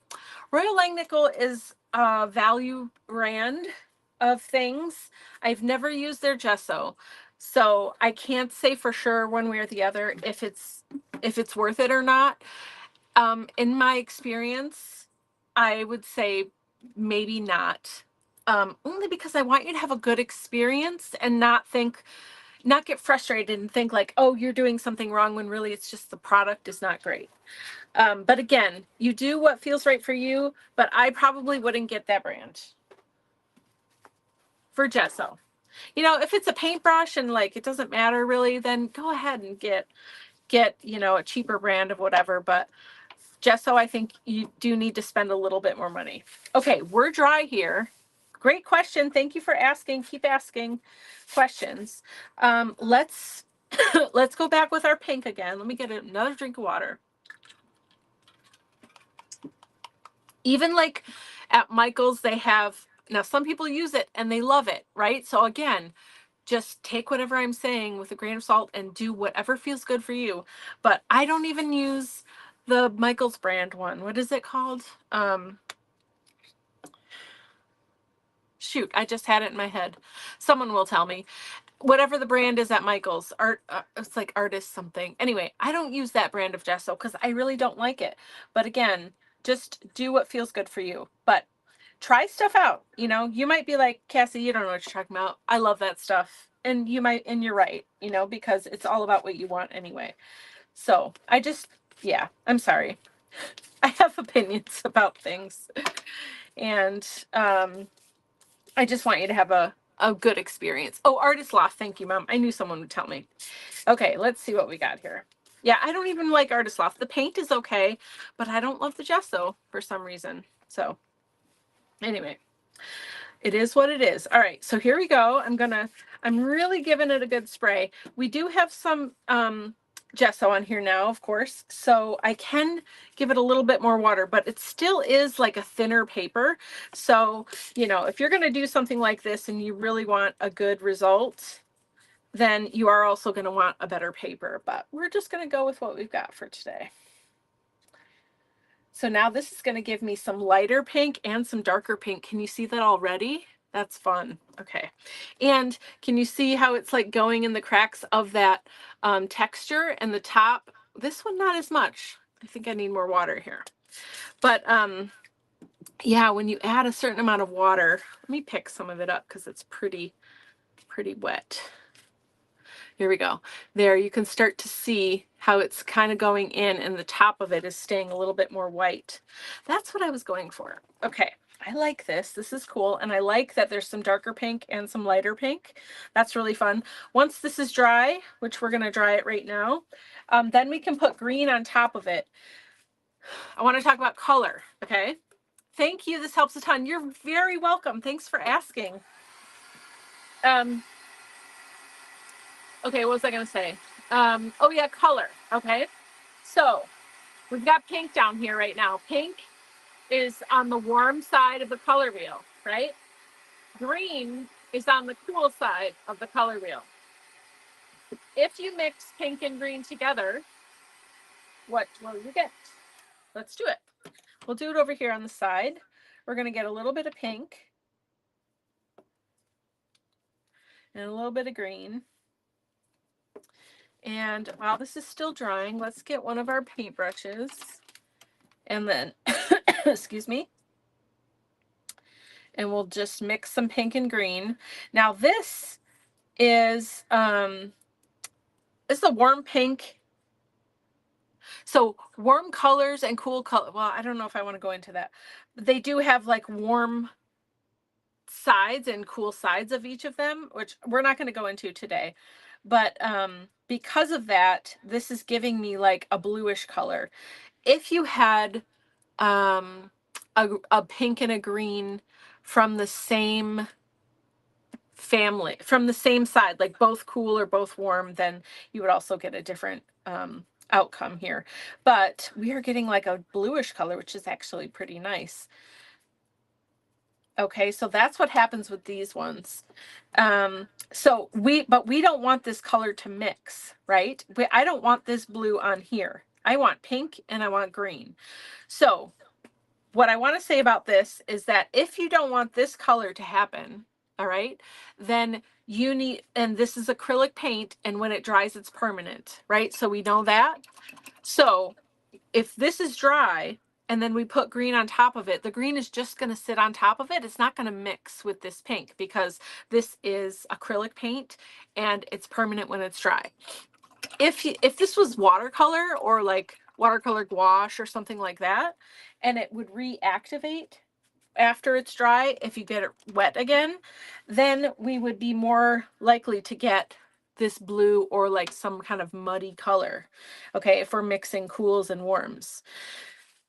[SPEAKER 1] Royal Langnickel is a value brand of things. I've never used their gesso, so I can't say for sure one way or the other if it's worth it or not. In my experience, I would say maybe not. Only because I want you to have a good experience and not get frustrated and think like, oh, you're doing something wrong when really it's just the product is not great. But again, you do what feels right for you, but I probably wouldn't get that brand for gesso. You know, if it's a paintbrush and like it doesn't matter really, then go ahead and get a cheaper brand of whatever. But gesso, I think you do need to spend a little bit more money. Okay, we're dry here. Great question. Thank you for asking. Keep asking questions. Let's let's go back with our pink again. Let me get another drink of water. Even like at Michael's, they have, now some people use it and they love it, right? So again, just take whatever I'm saying with a grain of salt and do whatever feels good for you. But I don't even use the Michael's brand one. What is it called? Shoot, I just had it in my head. Someone will tell me. Whatever the brand is at Michael's, it's like Artist something. Anyway, I don't use that brand of gesso because I really don't like it. But again, just do what feels good for you. But try stuff out. You know, you might be like, Cassie, you don't know what you're talking about. I love that stuff. And you're right, because it's all about what you want anyway. So yeah, I'm sorry. I have opinions about things. And I just want you to have a good experience. Oh, Artist Loft. Thank you, Mom. I knew someone would tell me. Okay, let's see what we got here. Yeah, I don't even like Artist Loft. The paint is okay, but I don't love the gesso for some reason. So anyway, it is what it is. All right, so here we go. I'm really giving it a good spray. We do have some gesso on here now, of course, so I can give it a little bit more water, but it still is like a thinner paper. So, if you're going to do something like this and you really want a good result, then you are also going to want a better paper, but we're just going to go with what we've got for today. So now this is going to give me some lighter pink and some darker pink. Can you see that already? That's fun. Okay. And can you see how it's like going in the cracks of that texture and the top? This one, not as much. I think I need more water here. But yeah, when you add a certain amount of water, let me pick some of it up because it's pretty wet. Here we go. There, you can start to see how it's kind of going in and the top of it is staying a little bit more white. That's what I was going for. Okay, I like this. This is cool. And I like that there's some darker pink and some lighter pink. That's really fun. Once this is dry, which we're going to dry it right now, then we can put green on top of it. I want to talk about color, okay? Thank you. This helps a ton. You're very welcome. Thanks for asking. Okay, what was I going to say? Oh yeah, color. Okay. So we've got pink down here right now. Pink is on the warm side of the color wheel, right? Green is on the cool side of the color wheel. If you mix pink and green together, what will you get? Let's do it. We'll do it over here on the side. We're going to get a little bit of pink and a little bit of green. And while this is still drying, let's get one of our paintbrushes and then, excuse me, and we'll just mix some pink and green. Now this is a warm pink. So warm colors and cool color. Well, I don't know if I want to go into that. They do have like warm sides and cool sides of each of them, which we're not going to go into today. But because of that, this is giving me like a bluish color. If you had a pink and a green from the same family, from the same side, like both cool or both warm, then you would also get a different outcome here. But we are getting like a bluish color, which is actually pretty nice. Okay, so that's what happens with these ones. But we don't want this color to mix, right? I don't want this blue on here. I want pink and I want green. So what I want to say about this is that if you don't want this color to happen, all right, then you need, and this is acrylic paint, and when it dries, it's permanent, right? So we know that. So if this is dry and then we put green on top of it, the green is just going to sit on top of it. It's not going to mix with this pink because this is acrylic paint and it's permanent when it's dry. If this was watercolor or like watercolor gouache or something like that, and it would reactivate after it's dry, if you get it wet again, then we would be more likely to get this blue or like some kind of muddy color, okay, if we're mixing cools and warms.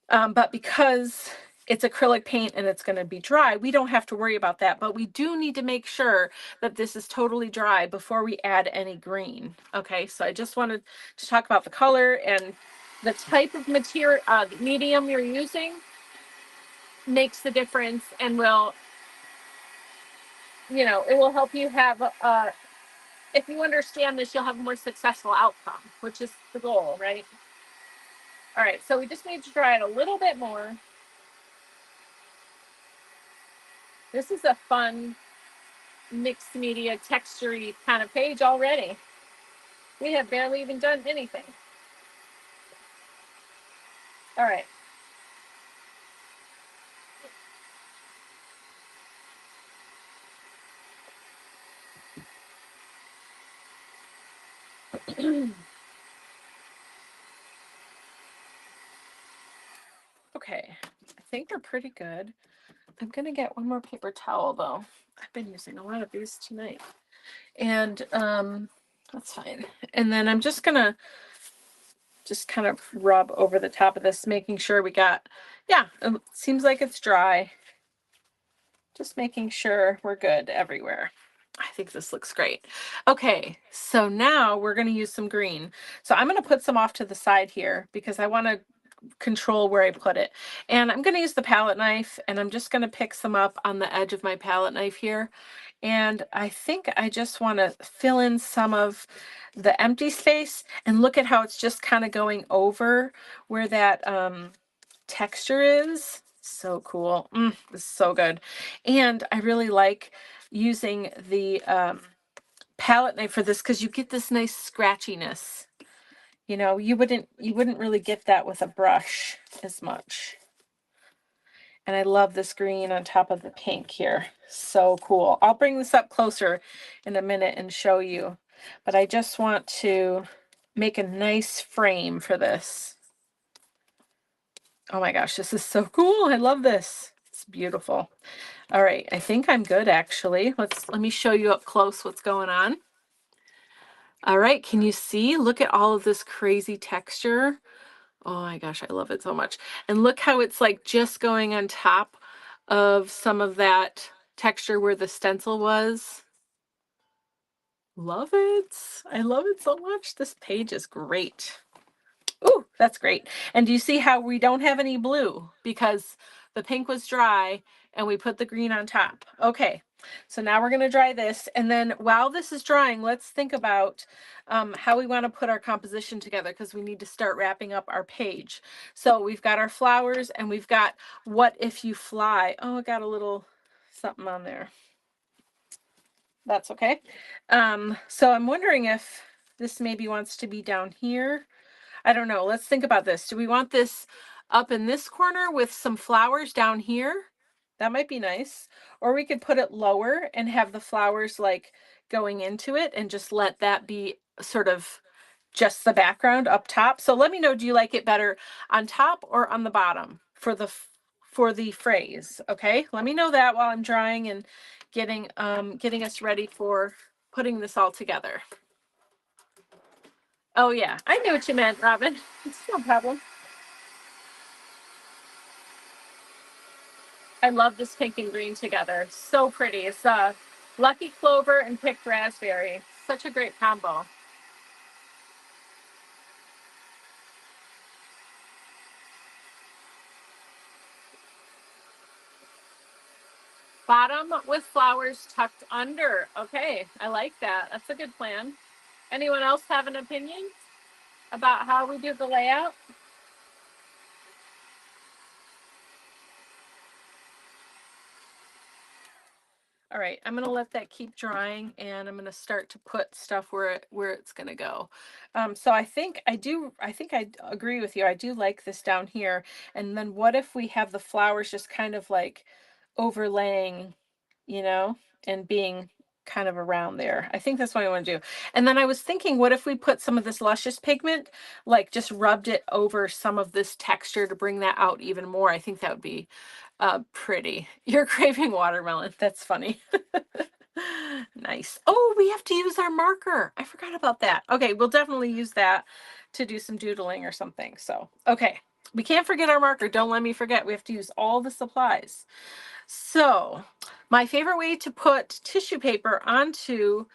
[SPEAKER 1] But because it's acrylic paint and it's going to be dry, we don't have to worry about that. But we do need to make sure that this is totally dry before we add any green. Okay, so I just wanted to talk about the color and the type of material, medium you're using makes the difference and will, it will help you have, if you understand this, you'll have a more successful outcome, which is the goal, right? All right, so we just need to dry it a little bit more. This is a fun mixed media textury kind of page already. We have barely even done anything. All right. Okay, I think they're pretty good. I'm gonna get one more paper towel though. I've been using a lot of these tonight. And that's fine. And then I'm just gonna kind of rub over the top of this, making sure we got, yeah, it seems like it's dry. Just making sure we're good everywhere. I think this looks great. Okay, so now we're going to use some green. So I'm going to put some off to the side here because I want to control where I put it. And I'm going to use the palette knife and I'm just going to pick some up on the edge of my palette knife here. And I think I just want to fill in some of the empty space and look at how it's just kind of going over where that texture is. So cool. This is so good. And I really like using the palette knife for this because you get this nice scratchiness. You know, you wouldn't really get that with a brush as much. And I love this green on top of the pink here. So cool. I'll bring this up closer in a minute and show you. But I just want to make a nice frame for this. Oh my gosh, this is so cool. I love this. It's beautiful. All right, I think I'm good actually. Let me show you up close what's going on. All right, can you see? Look at all of this crazy texture. Oh my gosh, I love it so much. And look how it's like just going on top of some of that texture where the stencil was. Love it. I love it so much. This page is great. Ooh, that's great. And do you see how we don't have any blue because the pink was dry and we put the green on top? Okay, so now we're going to dry this. And then while this is drying, let's think about how we want to put our composition together because we need to start wrapping up our page. So we've got our flowers and we've got what if you fly. Oh, I got a little something on there. That's okay. So I'm wondering if this maybe wants to be down here. I don't know. Let's think about this. Do we want this up in this corner with some flowers down here? That might be nice. Or we could put it lower and have the flowers like going into it and just let that be sort of just the background up top. So let me know, do you like it better on top or on the bottom for the phrase? Okay, let me know that while I'm drying and getting us ready for putting this all together. Oh yeah, I knew what you meant, Robin. It's no problem. I love this pink and green together. So pretty. It's Lucky Clover and picked raspberry. Such a great combo. Bottom with flowers tucked under. Okay, I like that. That's a good plan. Anyone else have an opinion about how we do the layout? All right, I'm gonna let that keep drying and I'm gonna start to put stuff where it's gonna go. So I think I agree with you. I do like this down here. And then what if we have the flowers just kind of like overlaying, you know, and being kind of around there. I think that's what I want to do. And then I was thinking, what if we put some of this luscious pigment, like just rubbed it over some of this texture to bring that out even more? I think that would be pretty. You're craving watermelon. That's funny. Nice. Oh, we have to use our marker. I forgot about that. Okay, we'll definitely use that to do some doodling or something. So, okay. We can't forget our marker. Don't let me forget. We have to use all the supplies. So, my favorite way to put tissue paper onto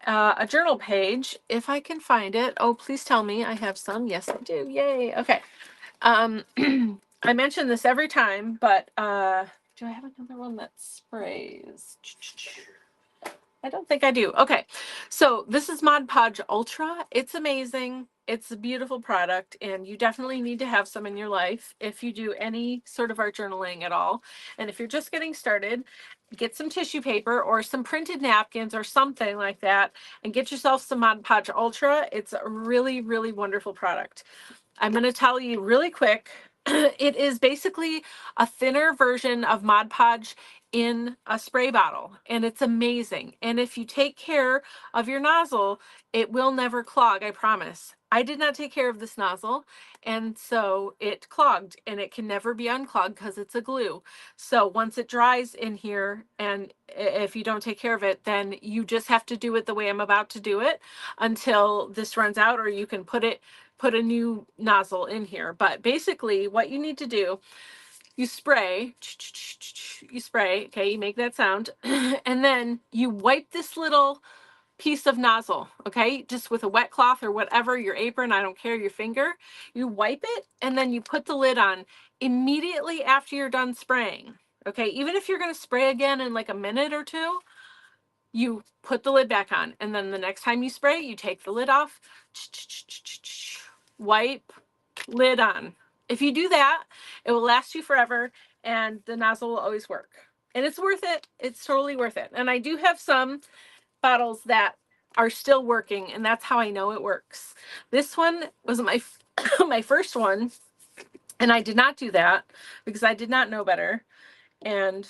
[SPEAKER 1] a journal page, if I can find it. Oh, please tell me I have some. Yes, I do. Yay. Okay. I mention this every time, but do I have another one that sprays? I don't think I do. Okay. So this is Mod Podge Ultra. It's amazing. It's a beautiful product, and you definitely need to have some in your life if you do any sort of art journaling at all. And if you're just getting started, get some tissue paper or some printed napkins or something like that and get yourself some Mod Podge Ultra. It's a really, really wonderful product. I'm going to tell you really quick. It is basically a thinner version of Mod Podge in a spray bottle, and it's amazing. And if you take care of your nozzle, it will never clog, I promise. I did not take care of this nozzle, and so it clogged, and it can never be unclogged because it's a glue. So once it dries in here, and if you don't take care of it, then you just have to do it the way I'm about to do it until this runs out, or you can put a new nozzle in here. But basically what you need to do, you spray, okay, you make that sound, and then you wipe this little piece of nozzle, okay, just with a wet cloth or whatever, your apron, I don't care, your finger, you wipe it, and then you put the lid on immediately after you're done spraying. Okay, even if you're going to spray again in like a minute or two, you put the lid back on, and then the next time you spray, you take the lid off, wipe, lid on. If you do that, it will last you forever and the nozzle will always work. And it's worth it. It's totally worth it. And I do have some bottles that are still working, and that's how I know it works. This one was my my first one, and I did not do that because I did not know better. And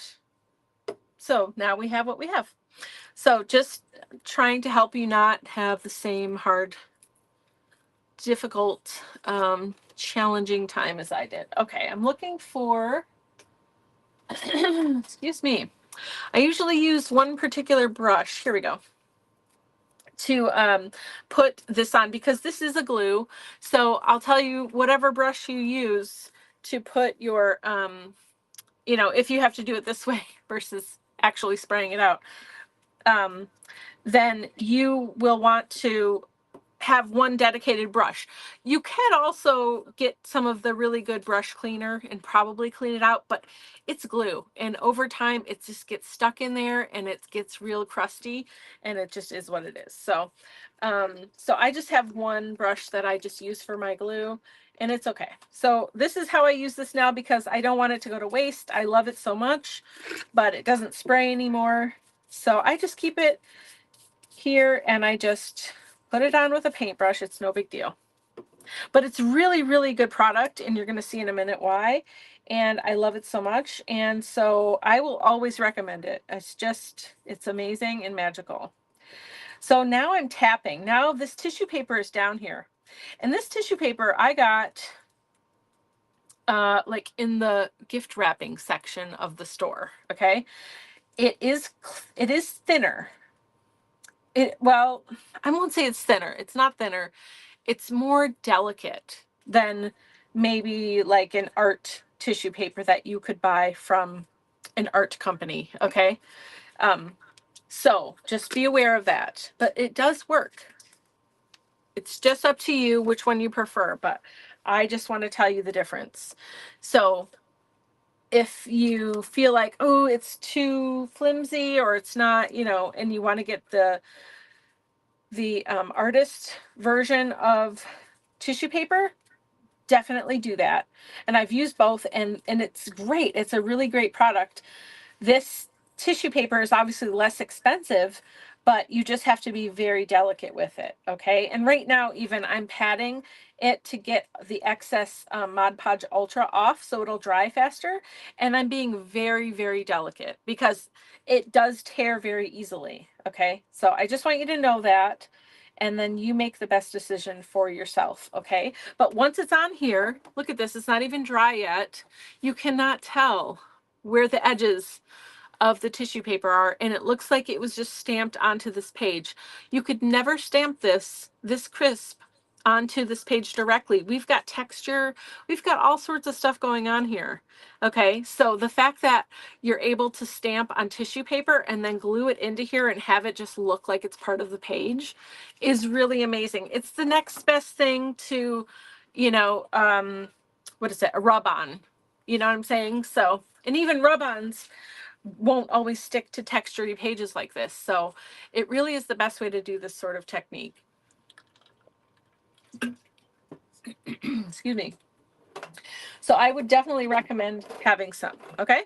[SPEAKER 1] so now we have what we have. So just trying to help you not have the same hard, difficult, challenging time as I did. Okay, I'm looking for, excuse me. I usually use one particular brush. Here we go. To put this on, because this is a glue. So I'll tell you, whatever brush you use to put your, you know, if you have to do it this way versus actually spraying it out, then you will want to have one dedicated brush. You can also get some of the really good brush cleaner and probably clean it out, but it's glue, and over time it just gets stuck in there and it gets real crusty, and it just is what it is. So so I just have one brush that I just use for my glue, and it's okay. So this is how I use this now, because I don't want it to go to waste. I love it so much, but it doesn't spray anymore. So I just keep it here and I just put it on with a paintbrush. It's no big deal. But it's really, really good product, and you're going to see in a minute why. And I love it so much. And so I will always recommend it. It's amazing and magical. So now I'm tapping. Now this tissue paper is down here. And this tissue paper I got like in the gift wrapping section of the store. Okay. It is thinner. Well, I won't say it's thinner. It's not thinner. It's more delicate than maybe like an art tissue paper that you could buy from an art company. Okay. So just be aware of that, but it does work. It's just up to you which one you prefer, but I just want to tell you the difference. So if you feel like, oh, it's too flimsy or it's not, you know, and you want to get the artist version of tissue paper, definitely do that. And I've used both, and it's great. It's a really great product. This tissue paper is obviously less expensive, but you just have to be very delicate with it. Okay. And right now, even I'm patting it to get the excess Mod Podge Ultra off so it'll dry faster. And I'm being very, very delicate because it does tear very easily. Okay. So I just want you to know that. And then you make the best decision for yourself. Okay. But once it's on here, look at this. It's not even dry yet. You cannot tell where the edges of the tissue paper are, and it looks like it was just stamped onto this page. You could never stamp this crisp onto this page directly. We've got texture, we've got all sorts of stuff going on here. Okay, so the fact that you're able to stamp on tissue paper and then glue it into here and have it just look like it's part of the page is really amazing. It's the next best thing to, you know, what is it, a rub-on, you know what I'm saying? So, and even rub-ons won't always stick to textury pages like this. So it really is the best way to do this sort of technique. Excuse me. So I would definitely recommend having some. Okay.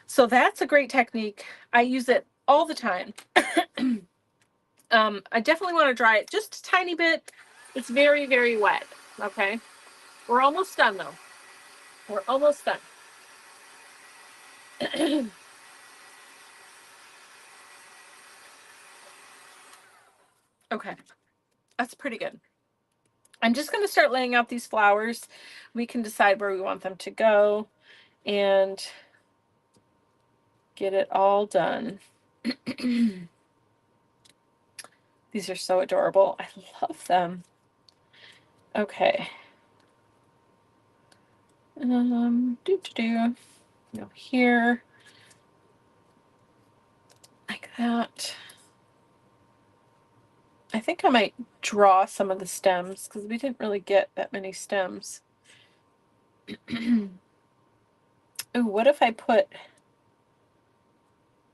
[SPEAKER 1] So that's a great technique. I use it all the time. I definitely want to dry it just a tiny bit. It's very, very wet. Okay. We're almost done though. We're almost done. Okay. That's pretty good. I'm just going to start laying out these flowers. We can decide where we want them to go and get it all done. These are so adorable. I love them. Okay. Go here. Like that. I think I might draw some of the stems because we didn't really get that many stems. Oh, what if I put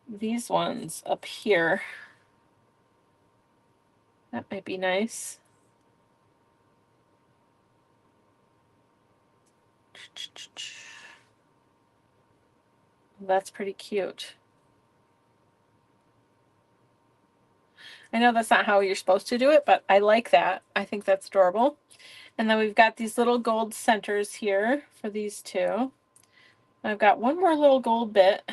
[SPEAKER 1] these ones up here? That might be nice. That's pretty cute. I know that's not how you're supposed to do it, but I like that. I think that's adorable. And then we've got these little gold centers here for these two. I've got one more little gold bit.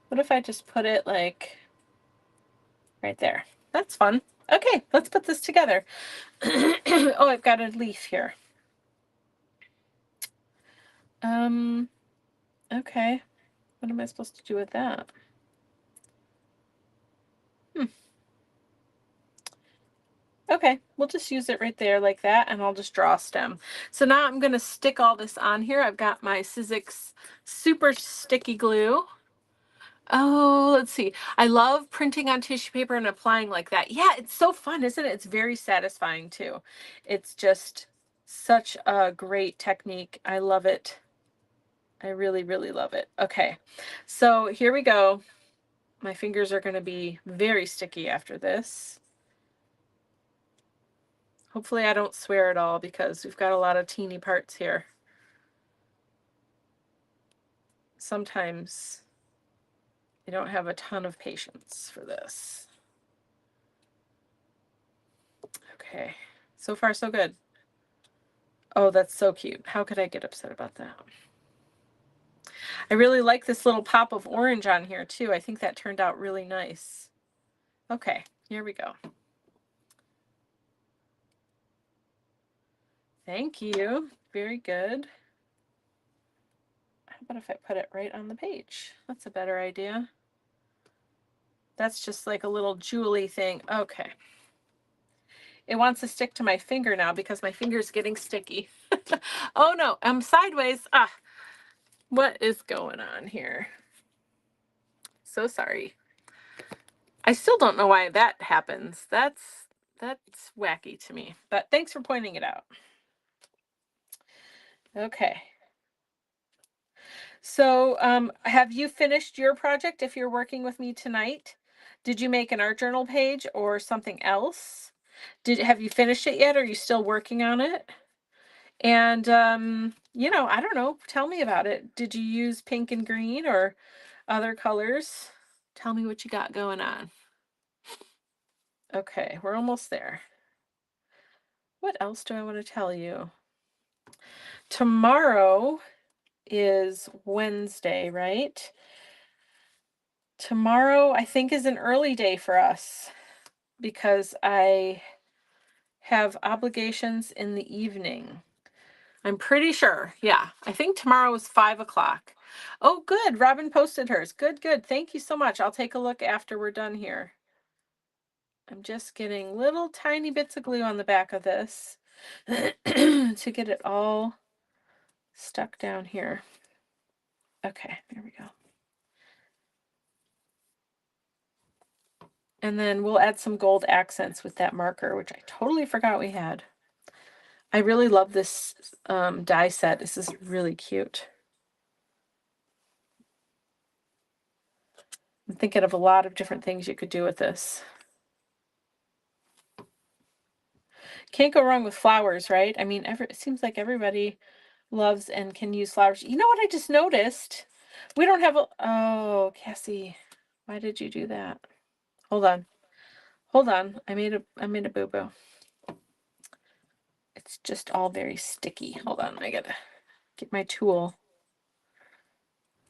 [SPEAKER 1] What if I just put it like right there? That's fun. Okay, let's put this together. Oh, I've got a leaf here. Okay. What am I supposed to do with that? Okay, we'll just use it right there like that, and I'll just draw a stem. So now I'm going to stick all this on here. I've got my Sizzix super sticky glue. Oh, let's see. I love printing on tissue paper and applying like that. Yeah, it's so fun, isn't it? It's very satisfying too. It's just such a great technique. I love it. I really, really love it. Okay, so here we go. My fingers are going to be very sticky after this. Hopefully I don't swear at all because we've got a lot of teeny parts here. Sometimes I don't have a ton of patience for this. Okay, so far so good. Oh, that's so cute. How could I get upset about that? I really like this little pop of orange on here too. I think that turned out really nice. Okay, here we go. Thank you. Very good. How about if I put it right on the page? That's a better idea. That's just like a little jewelry thing. Okay. It wants to stick to my finger now because my finger's getting sticky. Oh no, I'm sideways. Ah, what is going on here? So sorry. I still don't know why that happens. That's wacky to me. But thanks for pointing it out. Okay. So, have you finished your project if you're working with me tonight? Did you make an art journal page or something else? Have you finished it yet? Or are you still working on it? And I don't know, tell me about it. Did you use pink and green or other colors? Tell me what you got going on. Okay, we're almost there. What else do I want to tell you? Tomorrow is Wednesday, right? Tomorrow, I think, is an early day for us because I have obligations in the evening. I'm pretty sure. Yeah, I think tomorrow is 5 o'clock. Oh, good. Robin posted hers. Good, good. Thank you so much. I'll take a look after we're done here. I'm just getting little tiny bits of glue on the back of this to get it all stuck down here. Okay, there we go. And then we'll add some gold accents with that marker, which I totally forgot we had. I really love this die set. This is really cute. I'm thinking of a lot of different things you could do with this. Can't go wrong with flowers, right? I mean, it seems like everybody loves and can use flowers. You know what I just noticed? We don't have a, oh, Cassie, why did you do that? Hold on. Hold on. I made a boo-boo. It's just all very sticky. Hold on. I gotta get my tool.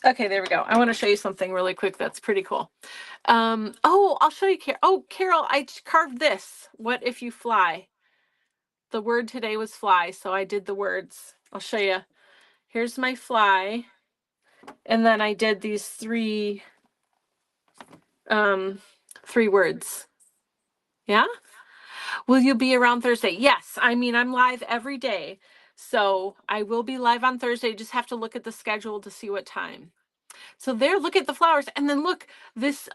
[SPEAKER 1] Okay, there we go. I want to show you something really quick that's pretty cool. Oh, I'll show you. Oh, Carol, I carved this. What if you fly? The word today was fly, so I did the words. I'll show you. Here's my fly. And then I did these three words. Yeah? Will you be around Thursday? Yes. I mean, I'm live every day. So I will be live on Thursday. Just have to look at the schedule to see what time. So there, look at the flowers. And then look, this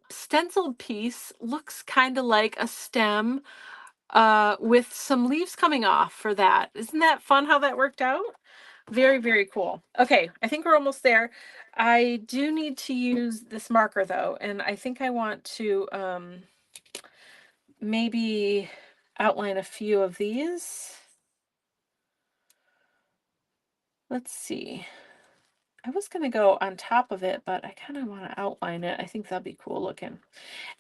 [SPEAKER 1] stenciled piece looks kind of like a stem with some leaves coming off for that. Isn't that fun how that worked out? Very, very cool. Okay, I think we're almost there. I do need to use this marker though, and I think I want to maybe outline a few of these. Let's see. I was going to go on top of it, but I kind of want to outline it. I think that'd be cool looking.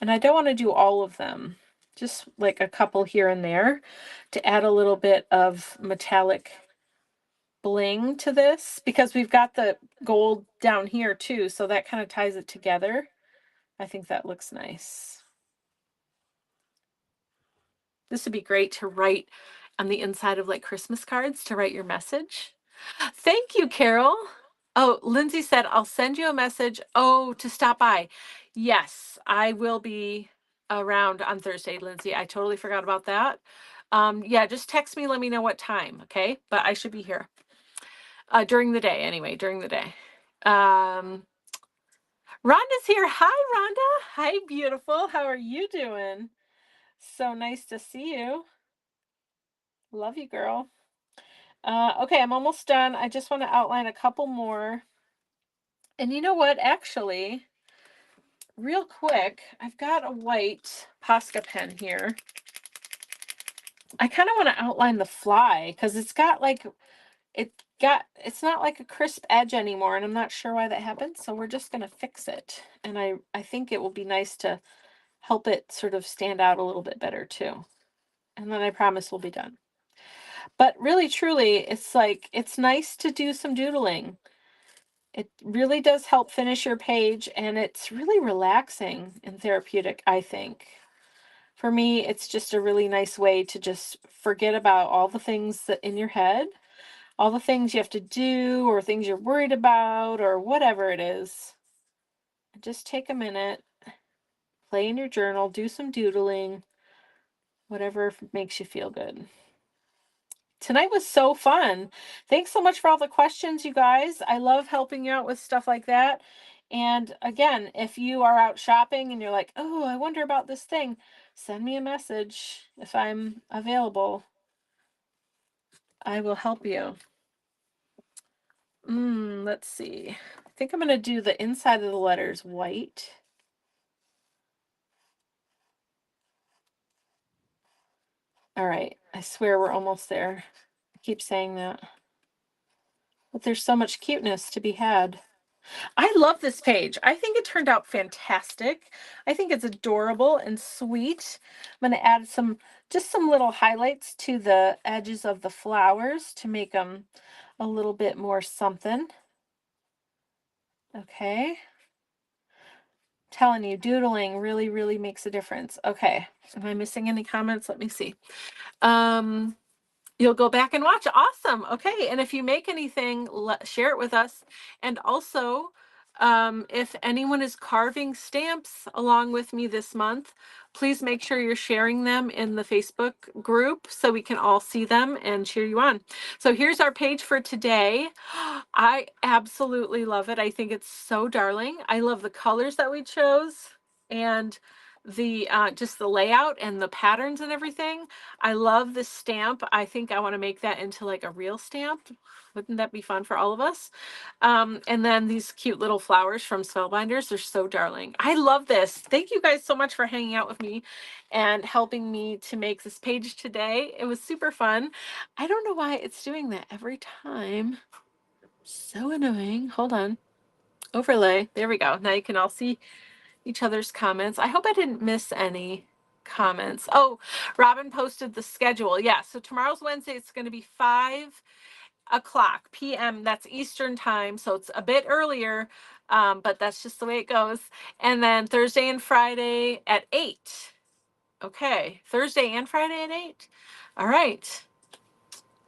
[SPEAKER 1] And I don't want to do all of them, just like a couple here and there to add a little bit of metallic bling to this, because we've got the gold down here too, so that kind of ties it together. I think that looks nice. This would be great to write on the inside of like Christmas cards, to write your message. Thank you, Carol. Oh, Lindsay said, I'll send you a message. Oh, to stop by. Yes, I will be around on Thursday, Lindsay. I totally forgot about that. Yeah, just text me, let me know what time, okay? But I should be here. During the day, anyway, during the day. Rhonda's here. Hi, Rhonda. Hi, beautiful. How are you doing? So nice to see you. Love you, girl. Okay, I'm almost done. I just want to outline a couple more. And you know what? Actually, real quick, I've got a white Posca pen here. I kind of want to outline the fly because it's got like, it's not like a crisp edge anymore, and I'm not sure why that happened. So we're just going to fix it. And I think it will be nice to help it sort of stand out a little bit better too. And then I promise we'll be done. But really, truly, it's like, it's nice to do some doodling. It really does help finish your page, and it's really relaxing and therapeutic, I think. For me, it's just a really nice way to just forget about all the things that in your head, all the things you have to do or things you're worried about or whatever it is. Just take a minute, play in your journal, do some doodling, whatever makes you feel good. Tonight was so fun. Thanks so much for all the questions, you guys. I love helping you out with stuff like that. And again, if you are out shopping and you're like, oh, I wonder about this thing, send me a message if I'm available. I will help you. Let's see. I think I'm going to do the inside of the letters white. All right. I swear we're almost there. I keep saying that. But there's so much cuteness to be had. I love this page. I think it turned out fantastic. I think it's adorable and sweet. I'm going to add just some little highlights to the edges of the flowers to make them a little bit more something. Okay. Telling you, doodling really, really makes a difference. Okay. Am I missing any comments? Let me see. You'll go back and watch. Awesome. Okay. And if you make anything, share it with us. And also, if anyone is carving stamps along with me this month, please make sure you're sharing them in the Facebook group so we can all see them and cheer you on. So here's our page for today. I absolutely love it. I think it's so darling. I love the colors that we chose and the just the layout and the patterns and everything. I love this stamp. I think I want to make that into like a real stamp. Wouldn't that be fun for all of us? And then these cute little flowers from Spellbinders, they're so darling. I love this. Thank you guys so much for hanging out with me and helping me to make this page today. It was super fun. I don't know why it's doing that every time. So annoying. Hold on. Overlay. There we go. Now you can all see each other's comments. I hope I didn't miss any comments. Oh, Robin posted the schedule. Yeah, so tomorrow's Wednesday. It's going to be 5:00 p.m. That's Eastern time, so it's a bit earlier, but that's just the way it goes. And then Thursday and Friday at 8. Okay, Thursday and Friday at 8. All right.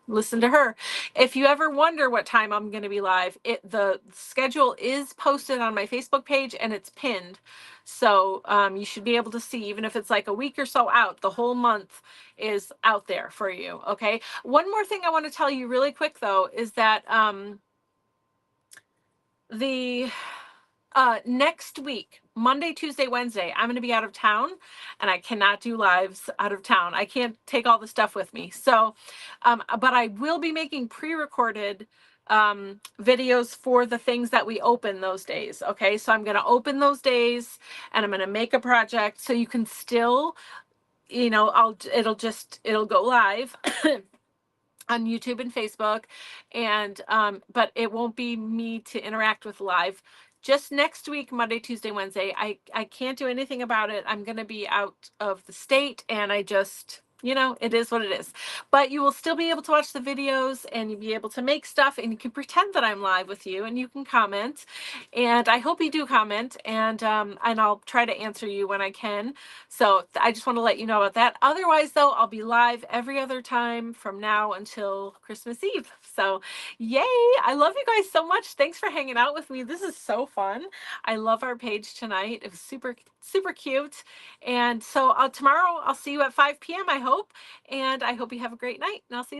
[SPEAKER 1] Listen to her. If you ever wonder what time I'm going to be live, the schedule is posted on my Facebook page and it's pinned. So you should be able to see, even if it's like a week or so out, the whole month is out there for you. Okay. One more thing I want to tell you really quick though, is that the next week, Monday, Tuesday, Wednesday, I'm going to be out of town and I cannot do lives out of town. I can't take all the stuff with me. So, but I will be making pre-recorded videos for the things that we open those days. Okay. So I'm going to open those days and I'm going to make a project so you can still, it'll go live. on YouTube and Facebook, and but it won't be me to interact with live. Just next week, Monday, Tuesday, Wednesday. I can't do anything about it. I'm going to be out of the state, and I just, it is what it is. But you will still be able to watch the videos, and you'll be able to make stuff, and you can pretend that I'm live with you, and you can comment. And I hope you do comment, and I'll try to answer you when I can. So I just want to let you know about that. Otherwise, though, I'll be live every other time from now until Christmas Eve. So yay! I love you guys so much. Thanks for hanging out with me. This is so fun. I love our page tonight. It was super, super cute. And so tomorrow I'll see you at 5 p.m. I hope. And I hope you have a great night. And I'll see you.